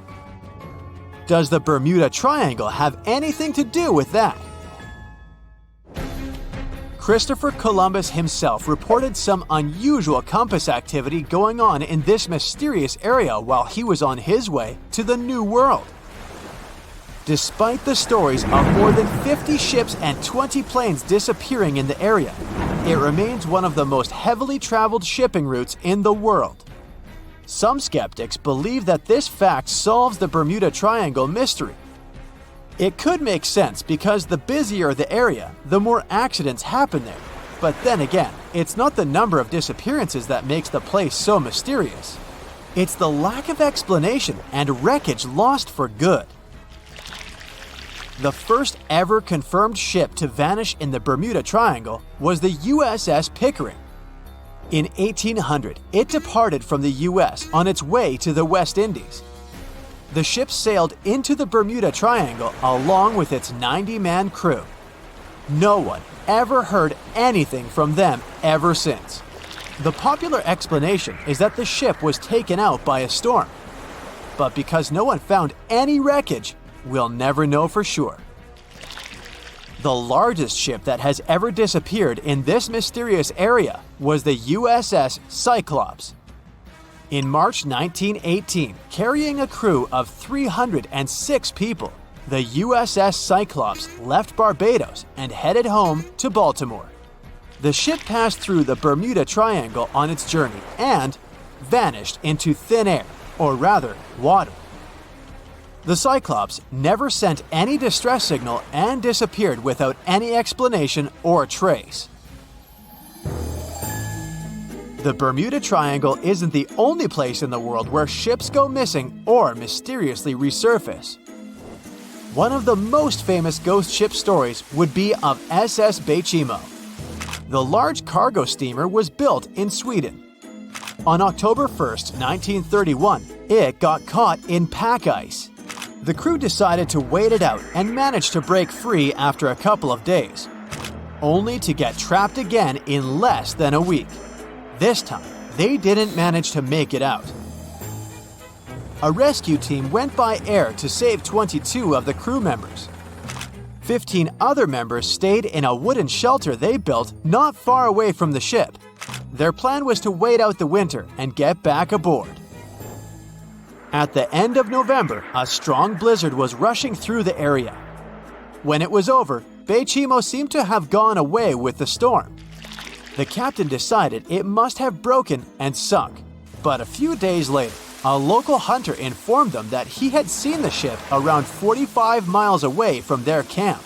Does the Bermuda Triangle have anything to do with that? Christopher Columbus himself reported some unusual compass activity going on in this mysterious area while he was on his way to the New World. Despite the stories of more than 50 ships and 20 planes disappearing in the area, it remains one of the most heavily traveled shipping routes in the world. Some skeptics believe that this fact solves the Bermuda Triangle mystery. It could make sense because the busier the area, the more accidents happen there. But then again, it's not the number of disappearances that makes the place so mysterious. It's the lack of explanation and wreckage lost for good. The first ever confirmed ship to vanish in the Bermuda Triangle was the USS Pickering. In 1800, it departed from the US on its way to the West Indies. The ship sailed into the Bermuda Triangle along with its 90-man crew. No one ever heard anything from them ever since. The popular explanation is that the ship was taken out by a storm. But because no one found any wreckage, we'll never know for sure. The largest ship that has ever disappeared in this mysterious area was the USS Cyclops. In March 1918, carrying a crew of 306 people, the USS Cyclops left Barbados and headed home to Baltimore. The ship passed through the Bermuda Triangle on its journey and vanished into thin air, or rather, water. The Cyclops never sent any distress signal and disappeared without any explanation or trace. The Bermuda Triangle isn't the only place in the world where ships go missing or mysteriously resurface. One of the most famous ghost ship stories would be of SS Bechimo. The large cargo steamer was built in Sweden. On October 1st, 1931, it got caught in pack ice. The crew decided to wait it out and managed to break free after a couple of days, only to get trapped again in less than a week. This time, they didn't manage to make it out. A rescue team went by air to save 22 of the crew members. 15 other members stayed in a wooden shelter they built not far away from the ship. Their plan was to wait out the winter and get back aboard. At the end of November, a strong blizzard was rushing through the area. When it was over, Bechimo seemed to have gone away with the storm. The captain decided it must have broken and sunk, but a few days later, a local hunter informed them that he had seen the ship around 45 miles away from their camp.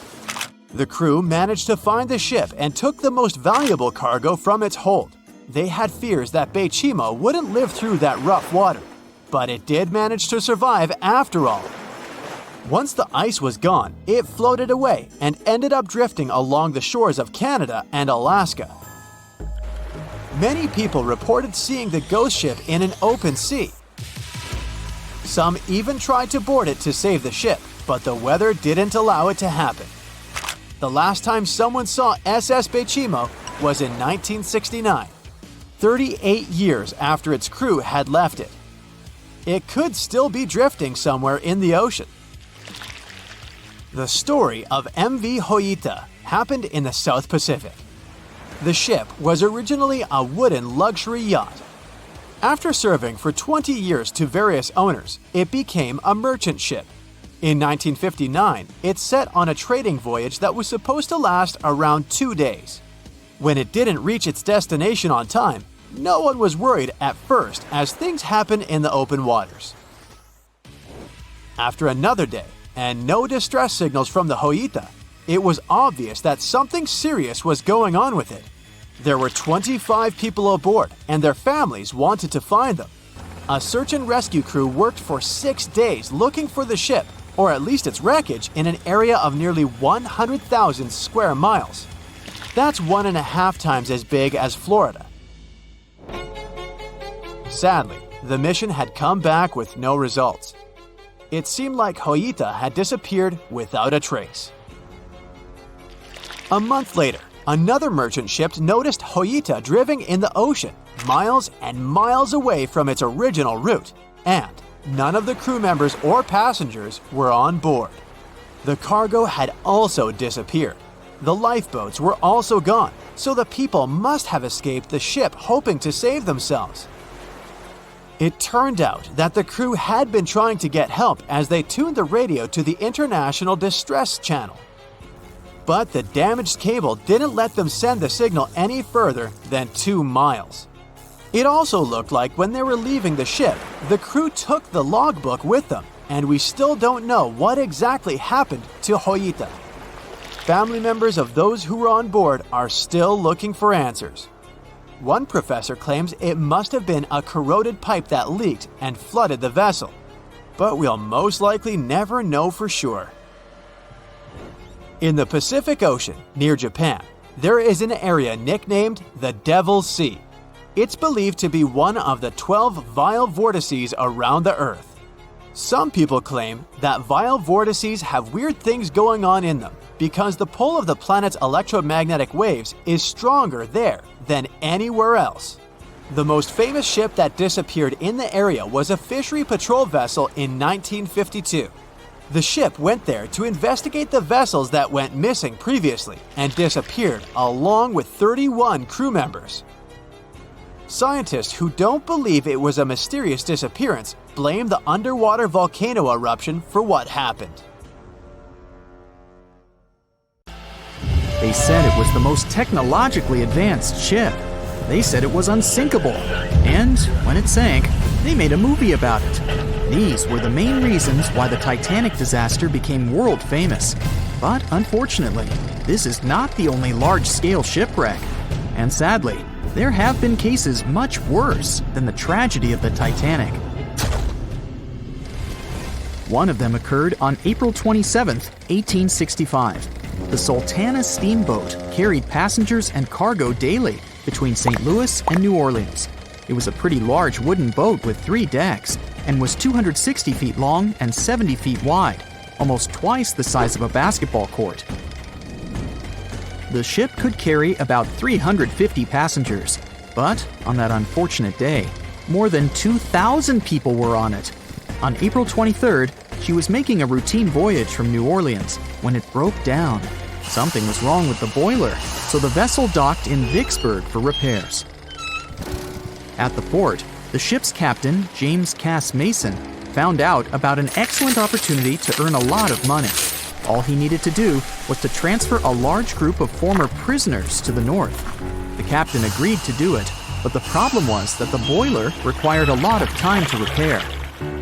The crew managed to find the ship and took the most valuable cargo from its hold. They had fears that Bechimo wouldn't live through that rough water, but it did manage to survive after all. Once the ice was gone, it floated away and ended up drifting along the shores of Canada and Alaska. Many people reported seeing the ghost ship in an open sea. Some even tried to board it to save the ship, but the weather didn't allow it to happen. The last time someone saw SS Bechimo was in 1969, 38 years after its crew had left it. It could still be drifting somewhere in the ocean. The story of MV Hoita happened in the South Pacific. The ship was originally a wooden luxury yacht. After serving for 20 years to various owners, it became a merchant ship. In 1959, it set on a trading voyage that was supposed to last around 2 days. When it didn't reach its destination on time, no one was worried at first, as things happen in the open waters. After another day, and no distress signals from the Hoita, it was obvious that something serious was going on with it. There were 25 people aboard, and their families wanted to find them. A search and rescue crew worked for 6 days looking for the ship, or at least its wreckage, in an area of nearly 100,000 square miles. That's 1.5 times as big as Florida. Sadly, the mission had come back with no results. It seemed like Hoita had disappeared without a trace. A month later, another merchant ship noticed Hoita drifting in the ocean, miles and miles away from its original route, and none of the crew members or passengers were on board. The cargo had also disappeared. The lifeboats were also gone, so the people must have escaped the ship hoping to save themselves. It turned out that the crew had been trying to get help as they tuned the radio to the International Distress Channel. But the damaged cable didn't let them send the signal any further than 2 miles. It also looked like when they were leaving the ship, the crew took the logbook with them, and we still don't know what exactly happened to Hoita. Family members of those who were on board are still looking for answers. One professor claims it must have been a corroded pipe that leaked and flooded the vessel, but we'll most likely never know for sure. In the Pacific Ocean, near Japan, there is an area nicknamed the Devil's Sea. It's believed to be one of the 12 vile vortices around the Earth. Some people claim that vile vortices have weird things going on in them because the pull of the planet's electromagnetic waves is stronger there than anywhere else. The most famous ship that disappeared in the area was a fishery patrol vessel in 1952. The ship went there to investigate the vessels that went missing previously and disappeared along with 31 crew members. Scientists who don't believe it was a mysterious disappearance blame the underwater volcano eruption for what happened. They said it was the most technologically advanced ship. They said it was unsinkable. And when it sank, they made a movie about it. These were the main reasons why the Titanic disaster became world famous. But unfortunately, this is not the only large-scale shipwreck. And sadly, there have been cases much worse than the tragedy of the Titanic. One of them occurred on April 27, 1865. The Sultana steamboat carried passengers and cargo daily between St. Louis and New Orleans. It was a pretty large wooden boat with 3 decks and was 260 feet long and 70 feet wide, almost twice the size of a basketball court. The ship could carry about 350 passengers, but on that unfortunate day, more than 2,000 people were on it. On April 23rd, she was making a routine voyage from New Orleans when it broke down. Something was wrong with the boiler, so the vessel docked in Vicksburg for repairs. At the port, the ship's captain, James Cass Mason, found out about an excellent opportunity to earn a lot of money. All he needed to do was to transfer a large group of former prisoners to the north. The captain agreed to do it, but the problem was that the boiler required a lot of time to repair.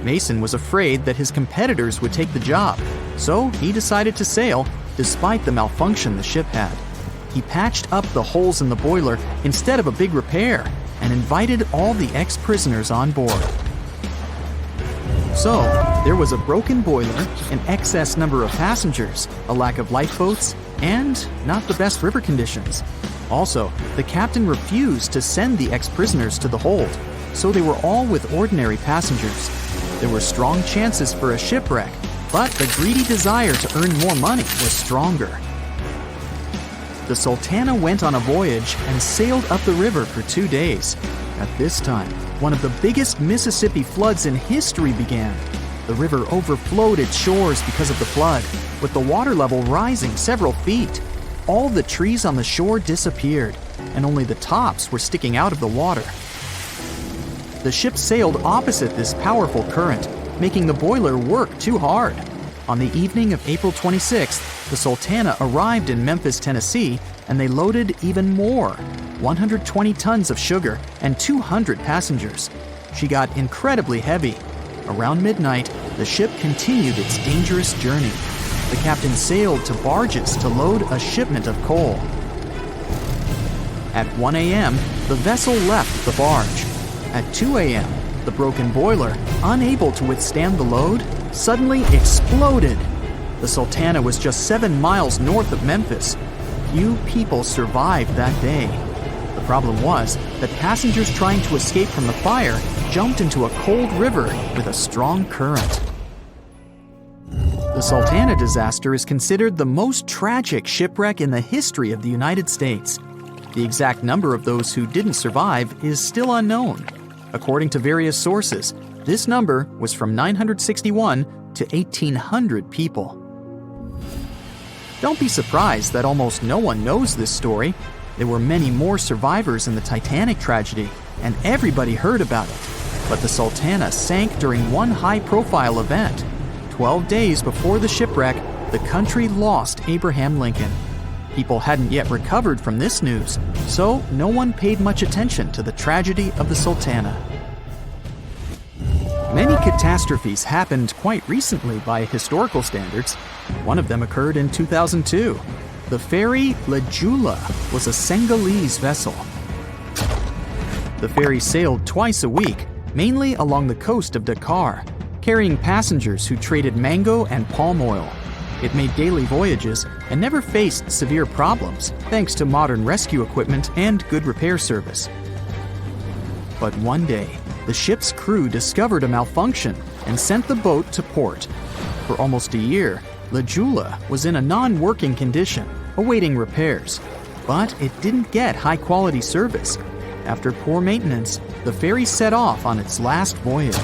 Mason was afraid that his competitors would take the job, so he decided to sail despite the malfunction the ship had. He patched up the holes in the boiler instead of a big repair and invited all the ex-prisoners on board. So, there was a broken boiler, an excess number of passengers, a lack of lifeboats, and not the best river conditions. Also, the captain refused to send the ex-prisoners to the hold, so they were all with ordinary passengers. There were strong chances for a shipwreck, but the greedy desire to earn more money was stronger. The Sultana went on a voyage and sailed up the river for 2 days. At this time, one of the biggest Mississippi floods in history began. The river overflowed its shores because of the flood, with the water level rising several feet. All the trees on the shore disappeared, and only the tops were sticking out of the water. The ship sailed opposite this powerful current, making the boiler work too hard. On the evening of April 26th, the Sultana arrived in Memphis, Tennessee, and they loaded even more, 120 tons of sugar and 200 passengers. She got incredibly heavy. Around midnight, the ship continued its dangerous journey. The captain sailed to barges to load a shipment of coal. At 1 a.m., the vessel left the barge. At 2 a.m., the broken boiler, unable to withstand the load, suddenly exploded. The Sultana was just 7 miles north of Memphis. Few people survived that day. The problem was that passengers trying to escape from the fire jumped into a cold river with a strong current. The Sultana disaster is considered the most tragic shipwreck in the history of the United States. The exact number of those who didn't survive is still unknown. According to various sources, this number was from 961 to 1,800 people. Don't be surprised that almost no one knows this story. There were many more survivors in the Titanic tragedy, and everybody heard about it. But the Sultana sank during one high-profile event. 12 days before the shipwreck, the country lost Abraham Lincoln. People hadn't yet recovered from this news, so no one paid much attention to the tragedy of the Sultana. Many catastrophes happened quite recently by historical standards. One of them occurred in 2002. The ferry La Jula was a Senegalese vessel. The ferry sailed twice a week, mainly along the coast of Dakar, carrying passengers who traded mango and palm oil. It made daily voyages and never faced severe problems, thanks to modern rescue equipment and good repair service. But one day, the ship's crew discovered a malfunction and sent the boat to port. For almost a year, La Jula was in a non-working condition, awaiting repairs. But it didn't get high-quality service. After poor maintenance, the ferry set off on its last voyage.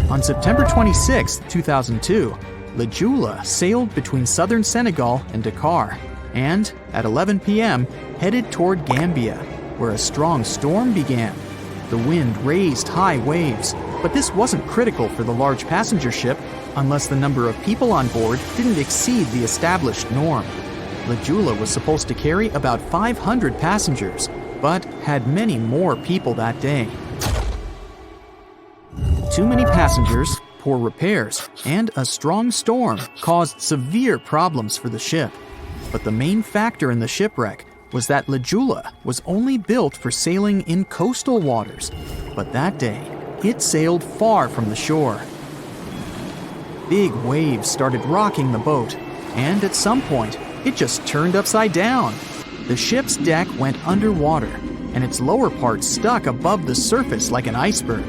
On September 26, 2002, La Jula sailed between southern Senegal and Dakar, and at 11 p.m. headed toward Gambia, where a strong storm began. The wind raised high waves, but this wasn't critical for the large passenger ship unless the number of people on board didn't exceed the established norm. La Jula was supposed to carry about 500 passengers, but had many more people that day. Too many passengers, poor repairs, and a strong storm caused severe problems for the ship. But the main factor in the shipwreck was that La Jula was only built for sailing in coastal waters, but that day, it sailed far from the shore. Big waves started rocking the boat, and at some point, it just turned upside down. The ship's deck went underwater, and its lower part stuck above the surface like an iceberg.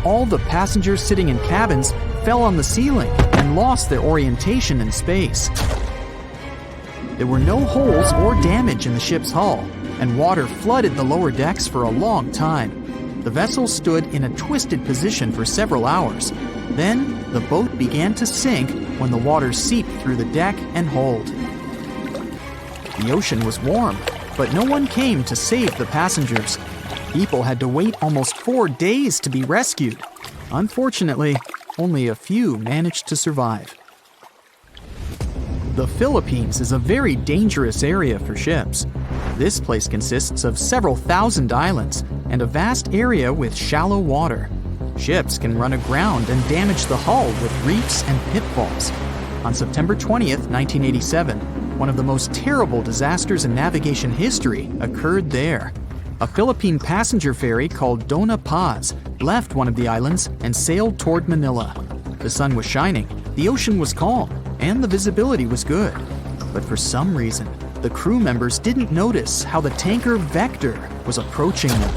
All the passengers sitting in cabins fell on the ceiling and lost their orientation in space. There were no holes or damage in the ship's hull, and water flooded the lower decks for a long time. The vessel stood in a twisted position for several hours. Then, the boat began to sink when the water seeped through the deck and hold. The ocean was warm, but no one came to save the passengers. People had to wait almost 4 days to be rescued. Unfortunately, only a few managed to survive. The Philippines is a very dangerous area for ships. This place consists of several thousand islands and a vast area with shallow water. Ships can run aground and damage the hull with reefs and pitfalls. On September 20th, 1987, one of the most terrible disasters in navigation history occurred there. A Philippine passenger ferry called Dona Paz left one of the islands and sailed toward Manila. The sun was shining, the ocean was calm, and the visibility was good. But for some reason, the crew members didn't notice how the tanker Vector was approaching them.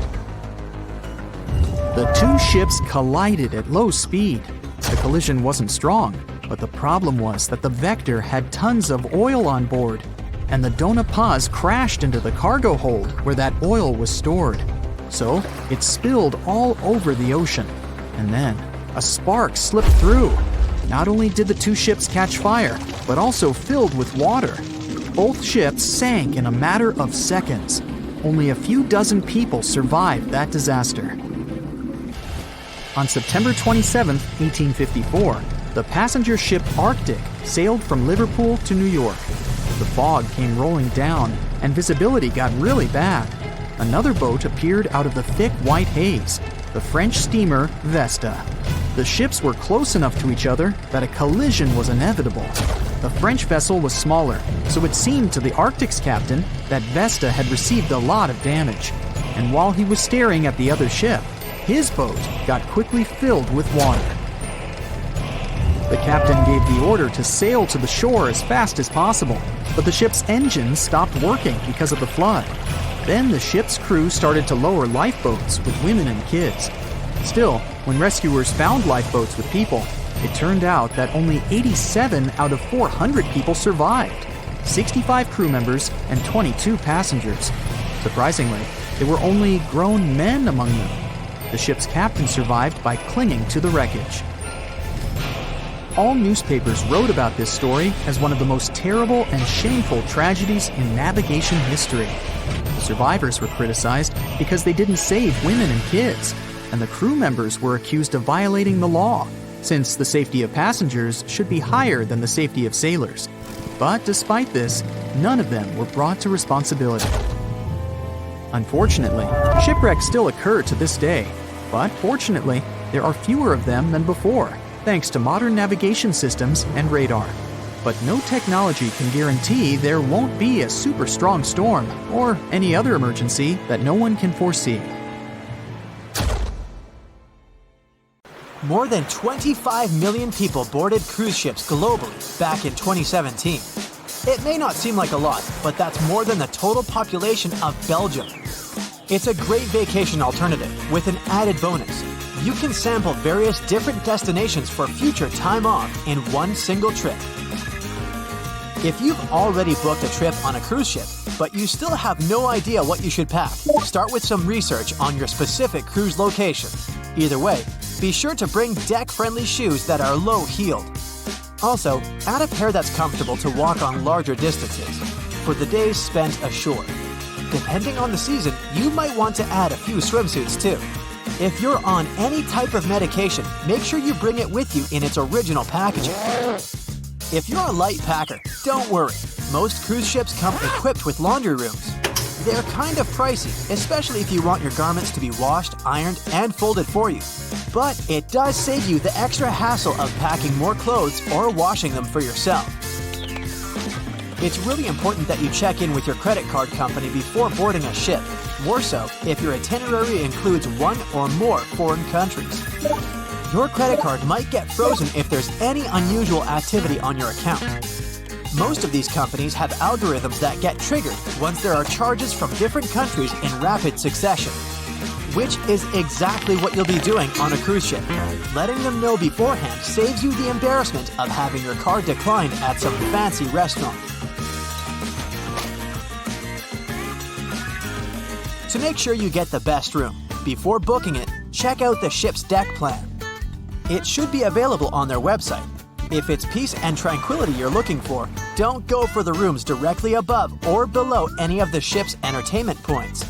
The two ships collided at low speed. The collision wasn't strong, but the problem was that the Vector had tons of oil on board, and the Dona Paz crashed into the cargo hold where that oil was stored. So it spilled all over the ocean, and then a spark slipped through. Not only did the two ships catch fire, but also filled with water. Both ships sank in a matter of seconds. Only a few dozen people survived that disaster. On September 27, 1854, the passenger ship Arctic sailed from Liverpool to New York. The fog came rolling down, and visibility got really bad. Another boat appeared out of the thick white haze, the French steamer Vesta. The ships were close enough to each other that a collision was inevitable. The French vessel was smaller, so it seemed to the Arctic's captain that Vesta had received a lot of damage. And while he was staring at the other ship, his boat got quickly filled with water. The captain gave the order to sail to the shore as fast as possible, but the ship's engines stopped working because of the flood. Then the ship's crew started to lower lifeboats with women and kids. Still, when rescuers found lifeboats with people, it turned out that only 87 out of 400 people survived, 65 crew members and 22 passengers. Surprisingly, there were only grown men among them. The ship's captain survived by clinging to the wreckage. All newspapers wrote about this story as one of the most terrible and shameful tragedies in navigation history. Survivors were criticized because they didn't save women and kids, and the crew members were accused of violating the law, since the safety of passengers should be higher than the safety of sailors. But despite this, none of them were brought to responsibility. Unfortunately, shipwrecks still occur to this day, but fortunately, there are fewer of them than before, thanks to modern navigation systems and radar. But no technology can guarantee there won't be a super strong storm or any other emergency that no one can foresee. More than 25 million people boarded cruise ships globally back in 2017. It may not seem like a lot, but that's more than the total population of Belgium. It's a great vacation alternative with an added bonus. You can sample various different destinations for future time off in one single trip. If you've already booked a trip on a cruise ship, but you still have no idea what you should pack, start with some research on your specific cruise location. Either way, be sure to bring deck-friendly shoes that are low-heeled. Also, add a pair that's comfortable to walk on larger distances for the days spent ashore. Depending on the season, you might want to add a few swimsuits too. If you're on any type of medication, make sure you bring it with you in its original packaging. If you're a light packer, don't worry. Most cruise ships come equipped with laundry rooms. They're kind of pricey, especially if you want your garments to be washed, ironed, and folded for you. But it does save you the extra hassle of packing more clothes or washing them for yourself. It's really important that you check in with your credit card company before boarding a ship, more so if your itinerary includes one or more foreign countries. Your credit card might get frozen if there's any unusual activity on your account. Most of these companies have algorithms that get triggered once there are charges from different countries in rapid succession, which is exactly what you'll be doing on a cruise ship. Letting them know beforehand saves you the embarrassment of having your card declined at some fancy restaurant. To make sure you get the best room, before booking it, check out the ship's deck plan. It should be available on their website. If it's peace and tranquility you're looking for, don't go for the rooms directly above or below any of the ship's entertainment points.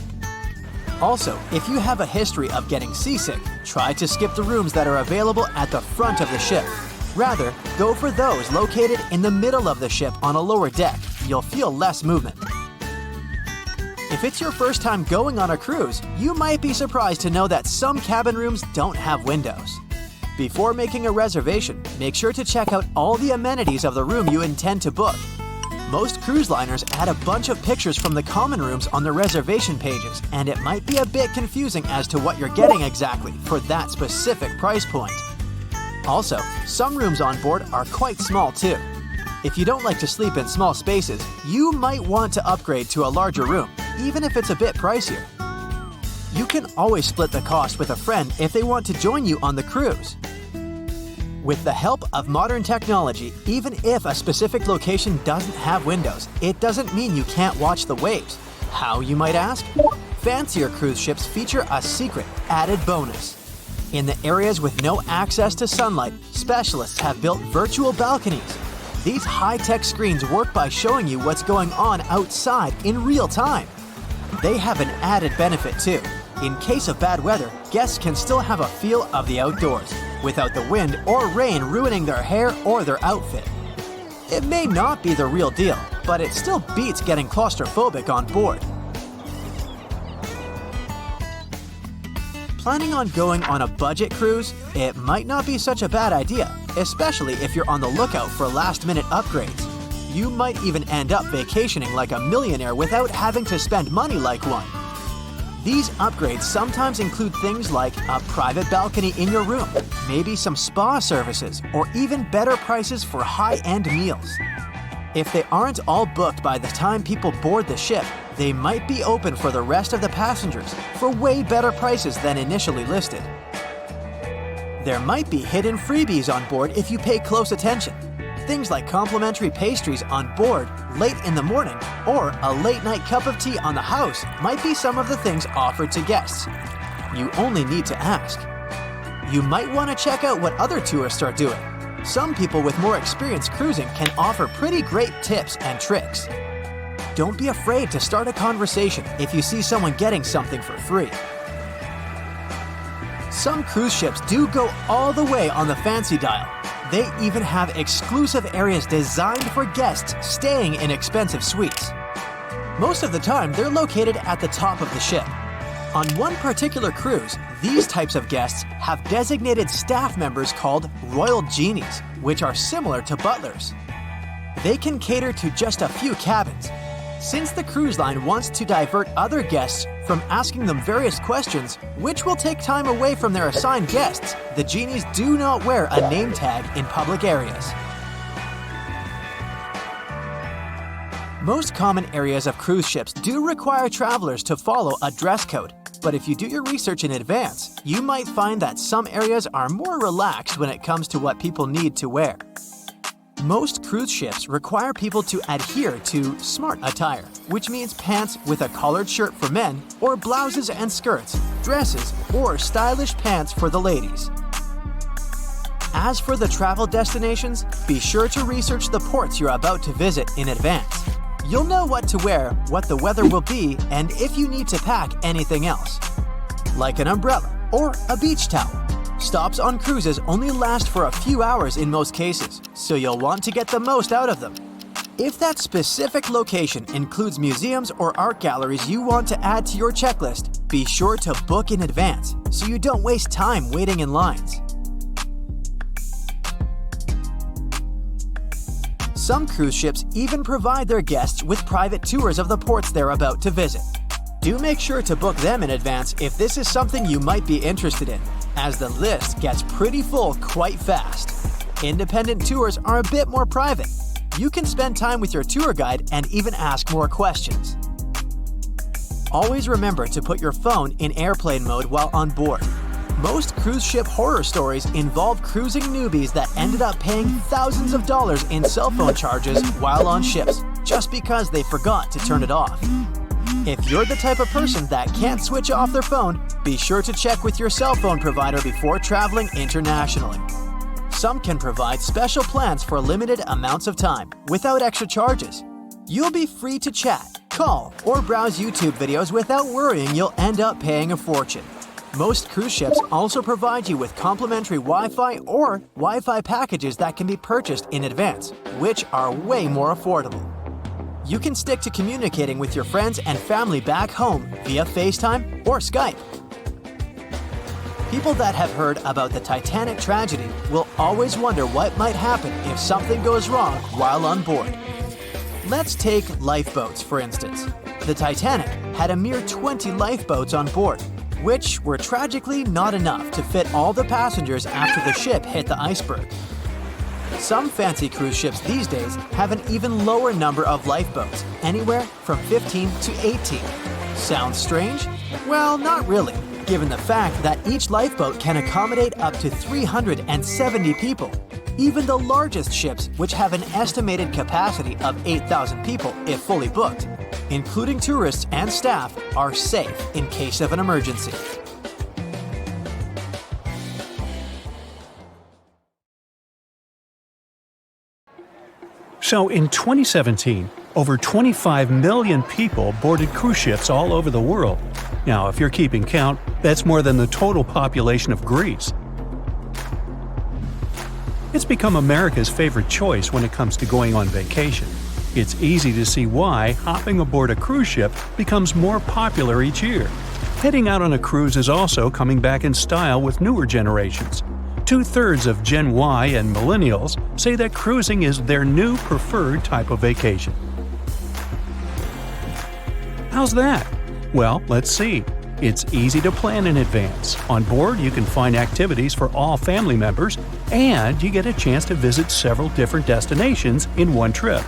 Also, if you have a history of getting seasick, try to skip the rooms that are available at the front of the ship. Rather, go for those located in the middle of the ship on a lower deck. You'll feel less movement. If it's your first time going on a cruise, you might be surprised to know that some cabin rooms don't have windows. Before making a reservation, make sure to check out all the amenities of the room you intend to book. Most cruise liners add a bunch of pictures from the common rooms on their reservation pages, and it might be a bit confusing as to what you're getting exactly for that specific price point. Also, some rooms on board are quite small too. If you don't like to sleep in small spaces, you might want to upgrade to a larger room, even if it's a bit pricier. You can always split the cost with a friend if they want to join you on the cruise. With the help of modern technology, even if a specific location doesn't have windows, it doesn't mean you can't watch the waves. How, you might ask? Fancier cruise ships feature a secret, added bonus. In the areas with no access to sunlight, specialists have built virtual balconies. These high-tech screens work by showing you what's going on outside in real time. They have an added benefit too. In case of bad weather, guests can still have a feel of the outdoors, without the wind or rain ruining their hair or their outfit. It may not be the real deal, but it still beats getting claustrophobic on board. Planning on going on a budget cruise? It might not be such a bad idea, especially if you're on the lookout for last-minute upgrades. You might even end up vacationing like a millionaire without having to spend money like one. These upgrades sometimes include things like a private balcony in your room, maybe some spa services, or even better prices for high-end meals. If they aren't all booked by the time people board the ship, they might be open for the rest of the passengers for way better prices than initially listed. There might be hidden freebies on board if you pay close attention. Things like complimentary pastries on board late in the morning or a late-night cup of tea on the house might be some of the things offered to guests. You only need to ask. You might want to check out what other tourists are doing. Some people with more experience cruising can offer pretty great tips and tricks. Don't be afraid to start a conversation if you see someone getting something for free. Some cruise ships do go all the way on the fancy dial. They even have exclusive areas designed for guests staying in expensive suites. Most of the time, they're located at the top of the ship. On one particular cruise, these types of guests have designated staff members called Royal Genies, which are similar to butlers. They can cater to just a few cabins. Since the cruise line wants to divert other guests from asking them various questions, which will take time away from their assigned guests, the genies do not wear a name tag in public areas. Most common areas of cruise ships do require travelers to follow a dress code, but if you do your research in advance, you might find that some areas are more relaxed when it comes to what people need to wear. Most cruise ships require people to adhere to smart attire, which means pants with a collared shirt for men, or blouses and skirts, dresses, or stylish pants for the ladies. As for the travel destinations, be sure to research the ports you're about to visit in advance. You'll know what to wear, what the weather will be, and if you need to pack anything else, like an umbrella or a beach towel. Stops on cruises only last for a few hours in most cases, so you'll want to get the most out of them. If that specific location includes museums or art galleries you want to add to your checklist, be sure to book in advance so you don't waste time waiting in lines. Some cruise ships even provide their guests with private tours of the ports they're about to visit. Do make sure to book them in advance if this is something you might be interested in, as the list gets pretty full quite fast. Independent tours are a bit more private. You can spend time with your tour guide and even ask more questions. Always remember to put your phone in airplane mode while on board. Most cruise ship horror stories involve cruising newbies that ended up paying thousands of dollars in cell phone charges while on ships, just because they forgot to turn it off. If you're the type of person that can't switch off their phone, be sure to check with your cell phone provider before traveling internationally. Some can provide special plans for limited amounts of time, without extra charges. You'll be free to chat, call, or browse YouTube videos without worrying you'll end up paying a fortune. Most cruise ships also provide you with complimentary Wi-Fi or Wi-Fi packages that can be purchased in advance, which are way more affordable. You can stick to communicating with your friends and family back home via FaceTime or Skype. People that have heard about the Titanic tragedy will always wonder what might happen if something goes wrong while on board. Let's take lifeboats, for instance. The Titanic had a mere 20 lifeboats on board, which were tragically not enough to fit all the passengers after the ship hit the iceberg. Some fancy cruise ships these days have an even lower number of lifeboats, anywhere from 15 to 18. Sounds strange? Well, not really, given the fact that each lifeboat can accommodate up to 370 people. Even the largest ships, which have an estimated capacity of 8,000 people if fully booked, including tourists and staff, are safe in case of an emergency. So in 2017, over 25 million people boarded cruise ships all over the world. Now, if you're keeping count, that's more than the total population of Greece. It's become America's favorite choice when it comes to going on vacation. It's easy to see why hopping aboard a cruise ship becomes more popular each year. Heading out on a cruise is also coming back in style with newer generations. 2/3 of Gen Y and millennials say that cruising is their new preferred type of vacation. How's that? Well, let's see. It's easy to plan in advance. On board, you can find activities for all family members, and you get a chance to visit several different destinations in one trip.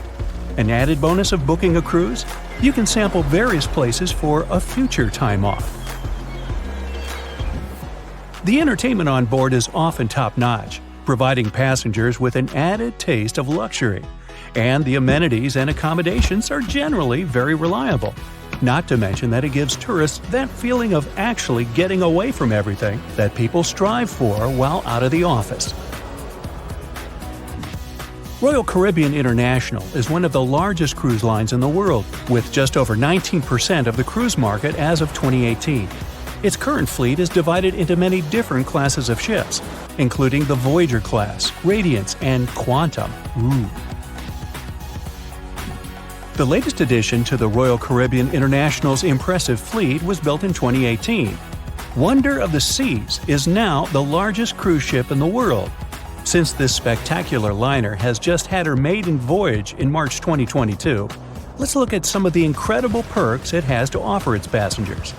An added bonus of booking a cruise? You can sample various places for a future time off. The entertainment on board is often top-notch, providing passengers with an added taste of luxury. And the amenities and accommodations are generally very reliable. Not to mention that it gives tourists that feeling of actually getting away from everything that people strive for while out of the office. Royal Caribbean International is one of the largest cruise lines in the world, with just over 19% of the cruise market as of 2018. Its current fleet is divided into many different classes of ships, including the Voyager class, Radiance, and Quantum. The latest addition to the Royal Caribbean International's impressive fleet was built in 2018. Wonder of the Seas is now the largest cruise ship in the world. Since this spectacular liner has just had her maiden voyage in March 2022, let's look at some of the incredible perks it has to offer its passengers.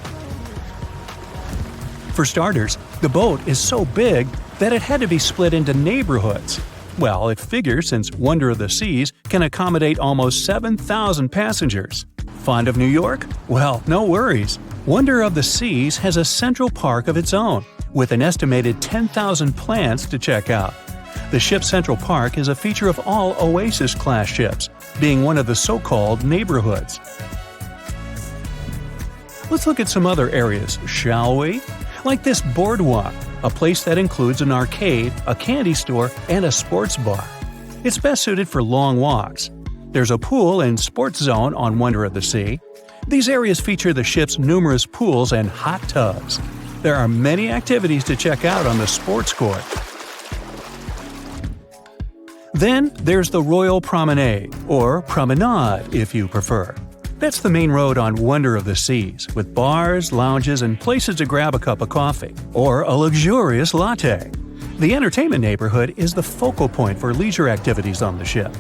For starters, the boat is so big that it had to be split into neighborhoods. Well, it figures since Wonder of the Seas can accommodate almost 7,000 passengers. Fond of New York? Well, no worries. Wonder of the Seas has a central park of its own, with an estimated 10,000 plants to check out. The ship's central park is a feature of all Oasis-class ships, being one of the so-called neighborhoods. Let's look at some other areas, shall we? Like this boardwalk, a place that includes an arcade, a candy store, and a sports bar. It's best suited for long walks. There's a pool and sports zone on Wonder of the Sea. These areas feature the ship's numerous pools and hot tubs. There are many activities to check out on the sports court. Then there's the Royal Promenade, or Promenade if you prefer. That's the main road on Wonder of the Seas, with bars, lounges, and places to grab a cup of coffee, or a luxurious latte. The entertainment neighborhood is the focal point for leisure activities on the ship.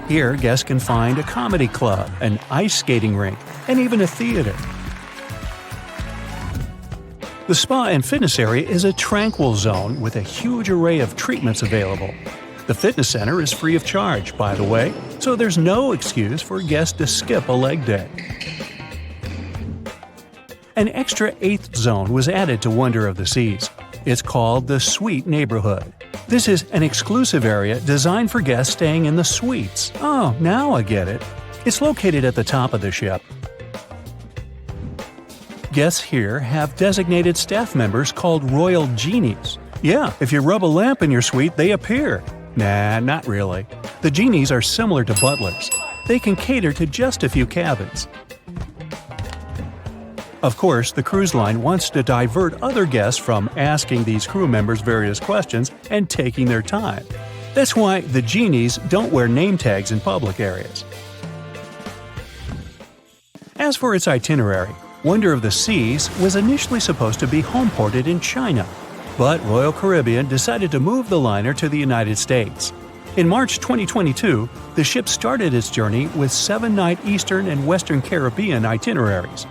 Here, guests can find a comedy club, an ice skating rink, and even a theater. The spa and fitness area is a tranquil zone with a huge array of treatments available. The fitness center is free of charge, by the way, so there's no excuse for guests to skip a leg day. An extra 8th zone was added to Wonder of the Seas. It's called the Suite Neighborhood. This is an exclusive area designed for guests staying in the suites. Oh, now I get it. It's located at the top of the ship. Guests here have designated staff members called Royal Genies. Yeah, if you rub a lamp in your suite, they appear. Nah, not really. The genies are similar to butlers. They can cater to just a few cabins. Of course, the cruise line wants to divert other guests from asking these crew members various questions and taking their time. That's why the genies don't wear name tags in public areas. As for its itinerary, Wonder of the Seas was initially supposed to be homeported in China, but Royal Caribbean decided to move the liner to the United States. In March 2022, the ship started its journey with 7-night Eastern and Western Caribbean itineraries.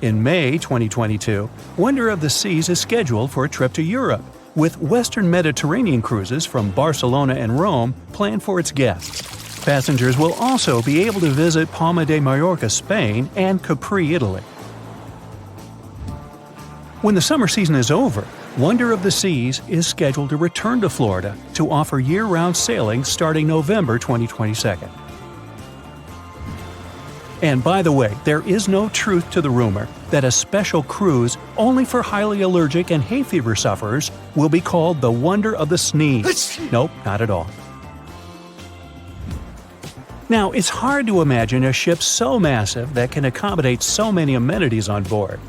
In May 2022, Wonder of the Seas is scheduled for a trip to Europe, with Western Mediterranean cruises from Barcelona and Rome planned for its guests. Passengers will also be able to visit Palma de Mallorca, Spain, and Capri, Italy. When the summer season is over, Wonder of the Seas is scheduled to return to Florida to offer year-round sailing starting November 2022. And by the way, there is no truth to the rumor that a special cruise only for highly allergic and hay fever sufferers will be called the Wonder of the Sneeze. Nope, not at all. Now, it's hard to imagine a ship so massive that can accommodate so many amenities on board.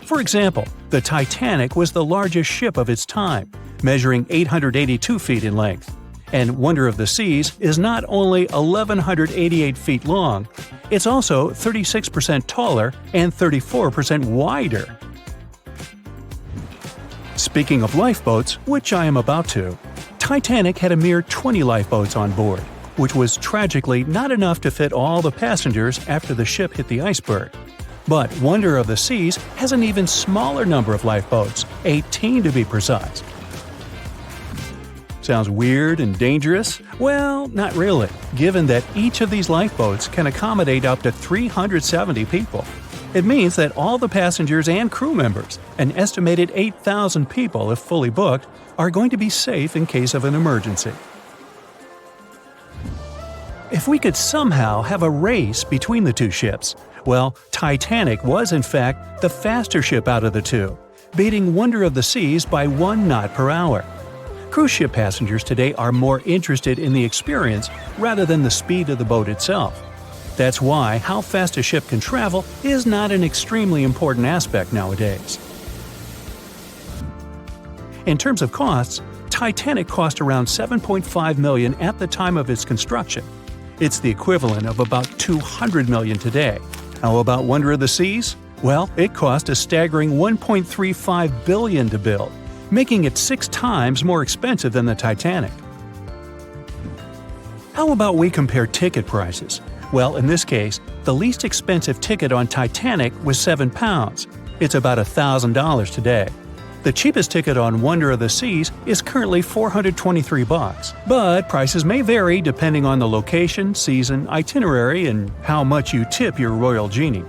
For example, the Titanic was the largest ship of its time, measuring 882 feet in length. And Wonder of the Seas is not only 1,188 feet long, it's also 36% taller and 34% wider. Speaking of lifeboats, which I am about to, Titanic had a mere 20 lifeboats on board, which was tragically not enough to fit all the passengers after the ship hit the iceberg. But Wonder of the Seas has an even smaller number of lifeboats, 18 to be precise. Sounds weird and dangerous? Well, not really, given that each of these lifeboats can accommodate up to 370 people. It means that all the passengers and crew members, an estimated 8,000 people if fully booked, are going to be safe in case of an emergency. If we could somehow have a race between the two ships, well, Titanic was in fact the faster ship out of the two, beating Wonder of the Seas by 1 knot per hour. Cruise ship passengers today are more interested in the experience rather than the speed of the boat itself. That's why how fast a ship can travel is not an extremely important aspect nowadays. In terms of costs, Titanic cost around $7.5 million at the time of its construction. It's the equivalent of about $200 million today. How about Wonder of the Seas? Well, it cost a staggering $1.35 billion to build, making it 6 times more expensive than the Titanic. How about we compare ticket prices? Well, in this case, the least expensive ticket on Titanic was £7. It's about $1,000 today. The cheapest ticket on Wonder of the Seas is currently $423, but prices may vary depending on the location, season, itinerary, and how much you tip your royal genie.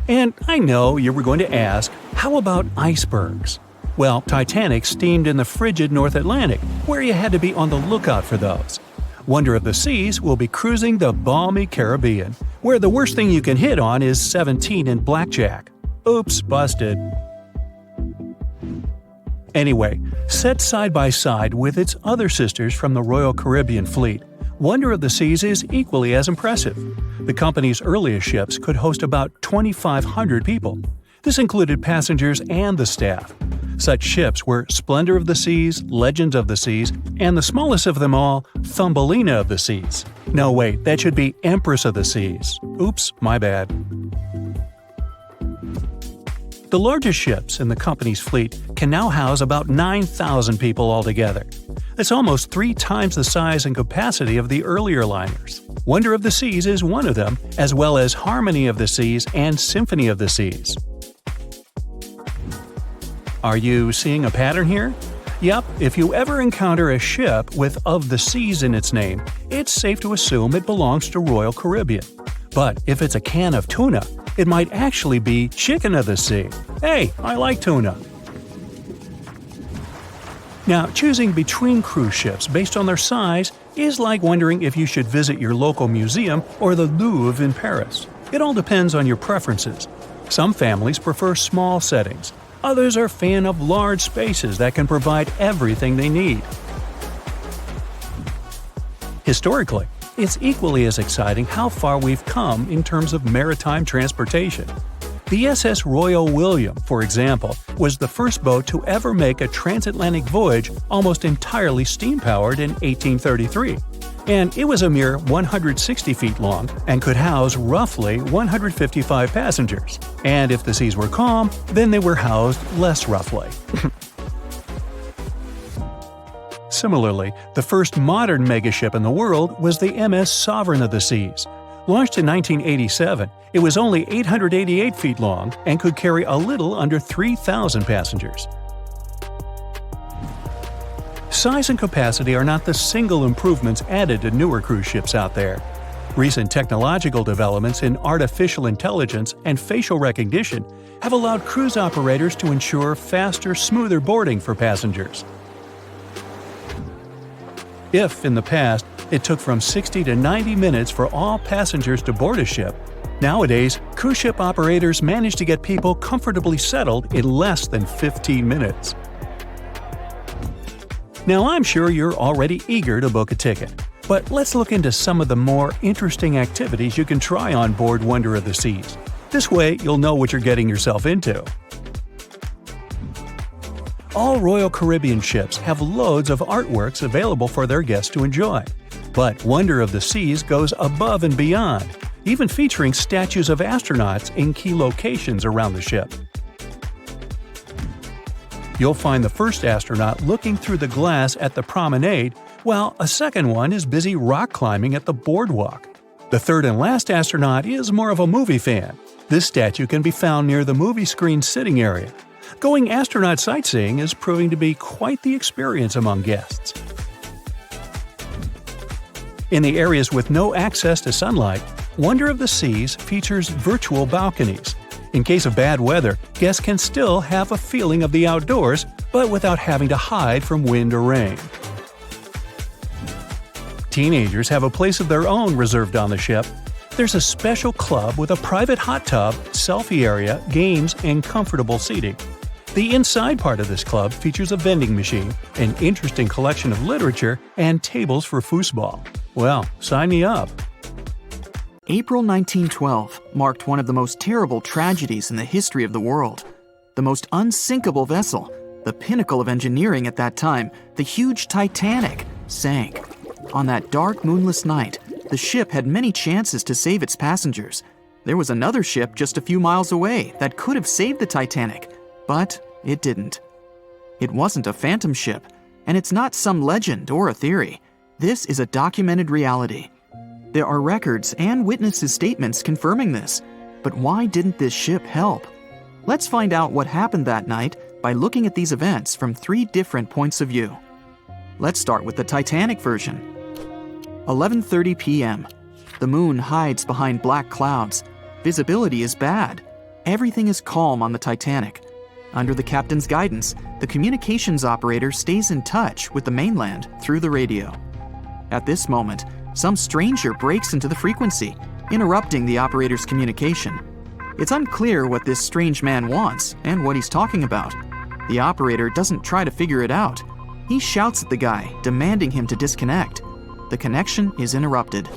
And I know you were going to ask, how about icebergs? Well, Titanic steamed in the frigid North Atlantic, where you had to be on the lookout for those. Wonder of the Seas will be cruising the balmy Caribbean, where the worst thing you can hit on is 17 and blackjack. Oops, busted. Anyway, set side by side with its other sisters from the Royal Caribbean Fleet, Wonder of the Seas is equally as impressive. The company's earliest ships could host about 2,500 people. This included passengers and the staff. Such ships were Splendor of the Seas, Legends of the Seas, and the smallest of them all, Thumbelina of the Seas. No, wait, that should be Empress of the Seas. Oops, my bad. The largest ships in the company's fleet can now house about 9,000 people altogether. That's almost 3 times the size and capacity of the earlier liners. Wonder of the Seas is one of them, as well as Harmony of the Seas and Symphony of the Seas. Are you seeing a pattern here? Yep, if you ever encounter a ship with Of the Seas in its name, it's safe to assume it belongs to Royal Caribbean. But if it's a can of tuna, it might actually be Chicken of the Sea. Hey, I like tuna. Now, choosing between cruise ships based on their size is like wondering if you should visit your local museum or the Louvre in Paris. It all depends on your preferences. Some families prefer small settings. Others are fan of large spaces that can provide everything they need. Historically, it's equally as exciting how far we've come in terms of maritime transportation. The SS Royal William, for example, was the first boat to ever make a transatlantic voyage almost entirely steam-powered in 1833. And it was a mere 160 feet long and could house roughly 155 passengers. And if the seas were calm, then they were housed less roughly. Similarly, the first modern megaship in the world was the MS Sovereign of the Seas. Launched in 1987, it was only 888 feet long and could carry a little under 3,000 passengers. Size and capacity are not the single improvements added to newer cruise ships out there. Recent technological developments in artificial intelligence and facial recognition have allowed cruise operators to ensure faster, smoother boarding for passengers. If, in the past, it took from 60 to 90 minutes for all passengers to board a ship, nowadays, cruise ship operators manage to get people comfortably settled in less than 15 minutes. Now, I'm sure you're already eager to book a ticket, but let's look into some of the more interesting activities you can try on board Wonder of the Seas. This way, you'll know what you're getting yourself into. All Royal Caribbean ships have loads of artworks available for their guests to enjoy. But Wonder of the Seas goes above and beyond, even featuring statues of astronauts in key locations around the ship. You'll find the first astronaut looking through the glass at the promenade, while a second one is busy rock climbing at the boardwalk. The third and last astronaut is more of a movie fan. This statue can be found near the movie screen sitting area. Going astronaut sightseeing is proving to be quite the experience among guests. In the areas with no access to sunlight, Wonder of the Seas features virtual balconies. In case of bad weather, guests can still have a feeling of the outdoors, but without having to hide from wind or rain. Teenagers have a place of their own reserved on the ship. There's a special club with a private hot tub, selfie area, games, and comfortable seating. The inside part of this club features a vending machine, an interesting collection of literature, and tables for foosball. Well, sign me up. April 1912 marked one of the most terrible tragedies in the history of the world. The most unsinkable vessel, the pinnacle of engineering at that time, the huge Titanic, sank. On that dark, moonless night, the ship had many chances to save its passengers. There was another ship just a few miles away that could have saved the Titanic, but it didn't. It wasn't a phantom ship, and it's not some legend or a theory. This is a documented reality. There are records and witnesses' statements confirming this. But why didn't this ship help? Let's find out what happened that night by looking at these events from 3 different points of view. Let's start with the Titanic version. 11:30 p.m. The moon hides behind black clouds. Visibility is bad. Everything is calm on the Titanic. Under the captain's guidance, the communications operator stays in touch with the mainland through the radio. At this moment, some stranger breaks into the frequency, interrupting the operator's communication. It's unclear what this strange man wants and what he's talking about. The operator doesn't try to figure it out. He shouts at the guy, demanding him to disconnect. The connection is interrupted.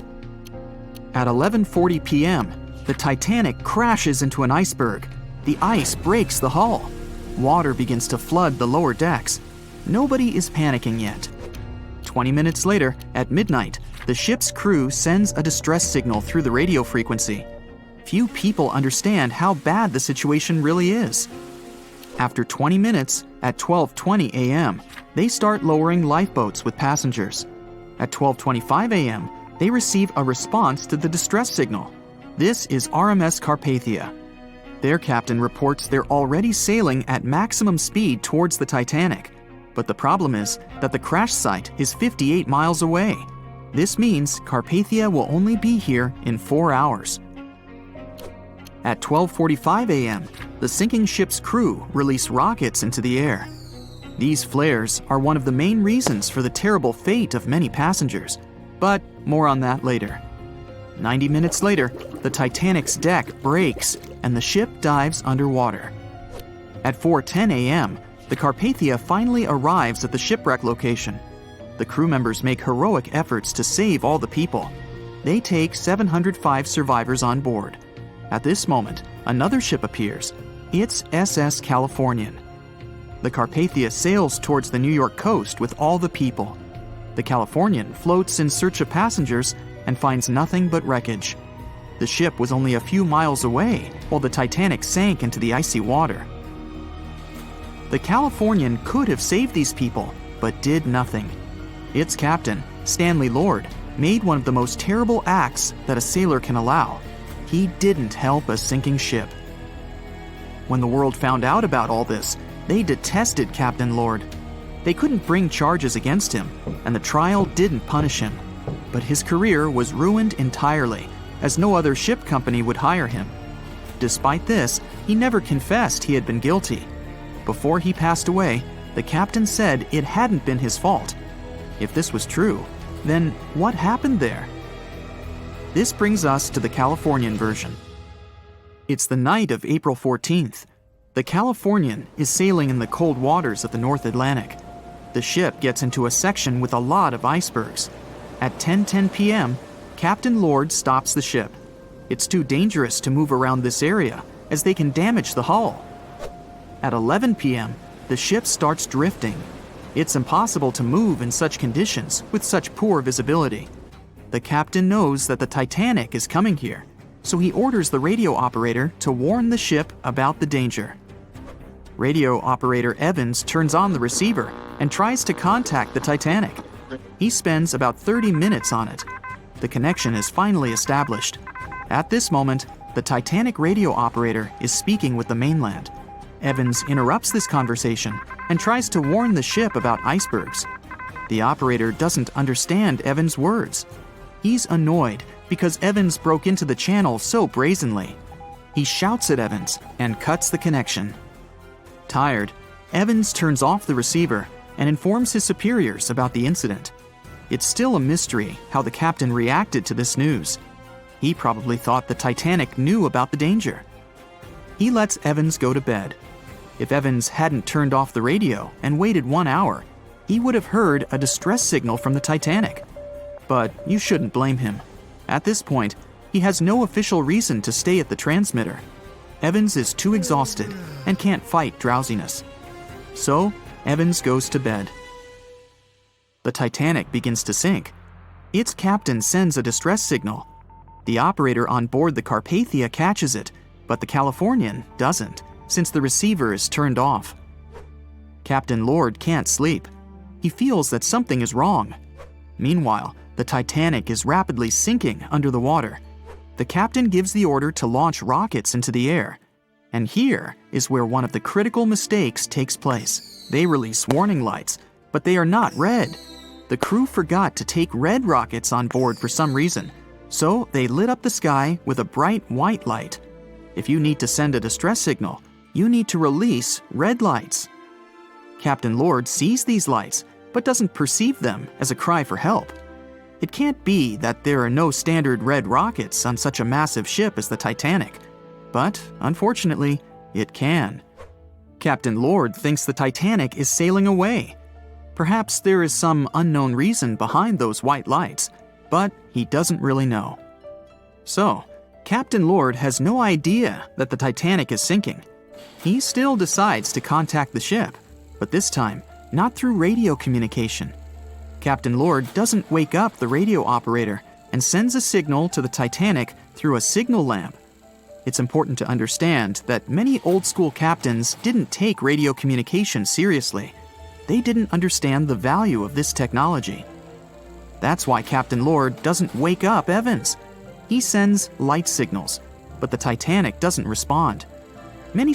At 11:40 p.m., the Titanic crashes into an iceberg. The ice breaks the hull. Water begins to flood the lower decks. Nobody is panicking yet. 20 minutes later, at midnight, the ship's crew sends a distress signal through the radio frequency. Few people understand how bad the situation really is. After 20 minutes, at 12:20 a.m., they start lowering lifeboats with passengers. At 12:25 a.m., they receive a response to the distress signal. This is RMS Carpathia. Their captain reports they're already sailing at maximum speed towards the Titanic. But the problem is that the crash site is 58 miles away. This means Carpathia will only be here in 4 hours. At 12:45 a.m., the sinking ship's crew release rockets into the air. These flares are one of the main reasons for the terrible fate of many passengers, but more on that later. 90 minutes later, the Titanic's deck breaks and the ship dives underwater. At 4:10 a.m., the Carpathia finally arrives at the shipwreck location. The crew members make heroic efforts to save all the people. They take 705 survivors on board. At this moment, another ship appears. It's SS Californian. The Carpathia sails towards the New York coast with all the people. The Californian floats in search of passengers and finds nothing but wreckage. The ship was only a few miles away while the Titanic sank into the icy water. The Californian could have saved these people, but did nothing. Its captain, Stanley Lord, made one of the most terrible acts that a sailor can allow. He didn't help a sinking ship. When the world found out about all this, they detested Captain Lord. They couldn't bring charges against him, and the trial didn't punish him. But his career was ruined entirely, as no other ship company would hire him. Despite this, he never confessed he had been guilty. Before he passed away, the captain said it hadn't been his fault. If this was true, then what happened there? This brings us to the Californian version. It's the night of April 14th. The Californian is sailing in the cold waters of the North Atlantic. The ship gets into a section with a lot of icebergs. At 10:10 p.m., Captain Lord stops the ship. It's too dangerous to move around this area, as they can damage the hull. At 11 p.m., the ship starts drifting. It's impossible to move in such conditions with such poor visibility. The captain knows that the Titanic is coming here, so he orders the radio operator to warn the ship about the danger. Radio operator Evans turns on the receiver and tries to contact the Titanic. He spends about 30 minutes on it. The connection is finally established. At this moment, the Titanic radio operator is speaking with the mainland. Evans interrupts this conversation and tries to warn the ship about icebergs. The operator doesn't understand Evans' words. He's annoyed because Evans broke into the channel so brazenly. He shouts at Evans and cuts the connection. Tired, Evans turns off the receiver and informs his superiors about the incident. It's still a mystery how the captain reacted to this news. He probably thought the Titanic knew about the danger. He lets Evans go to bed. If Evans hadn't turned off the radio and waited 1 hour, he would have heard a distress signal from the Titanic. But you shouldn't blame him. At this point, he has no official reason to stay at the transmitter. Evans is too exhausted and can't fight drowsiness. So, Evans goes to bed. The Titanic begins to sink. Its captain sends a distress signal. The operator on board the Carpathia catches it, but the Californian doesn't, since the receiver is turned off. Captain Lord can't sleep. He feels that something is wrong. Meanwhile, the Titanic is rapidly sinking under the water. The captain gives the order to launch rockets into the air. And here is where one of the critical mistakes takes place. They release warning lights, but they are not red. The crew forgot to take red rockets on board for some reason, so they lit up the sky with a bright white light. If you need to send a distress signal, you need to release red lights. Captain Lord sees these lights, but doesn't perceive them as a cry for help. It can't be that there are no standard red rockets on such a massive ship as the Titanic. But, unfortunately, it can. Captain Lord thinks the Titanic is sailing away. Perhaps there is some unknown reason behind those white lights, but he doesn't really know. So, Captain Lord has no idea that the Titanic is sinking. He still decides to contact the ship, but this time, not through radio communication. Captain Lord doesn't wake up the radio operator and sends a signal to the Titanic through a signal lamp. It's important to understand that many old-school captains didn't take radio communication seriously. They didn't understand the value of this technology. That's why Captain Lord doesn't wake up Evans. He sends light signals, but the Titanic doesn't respond. Many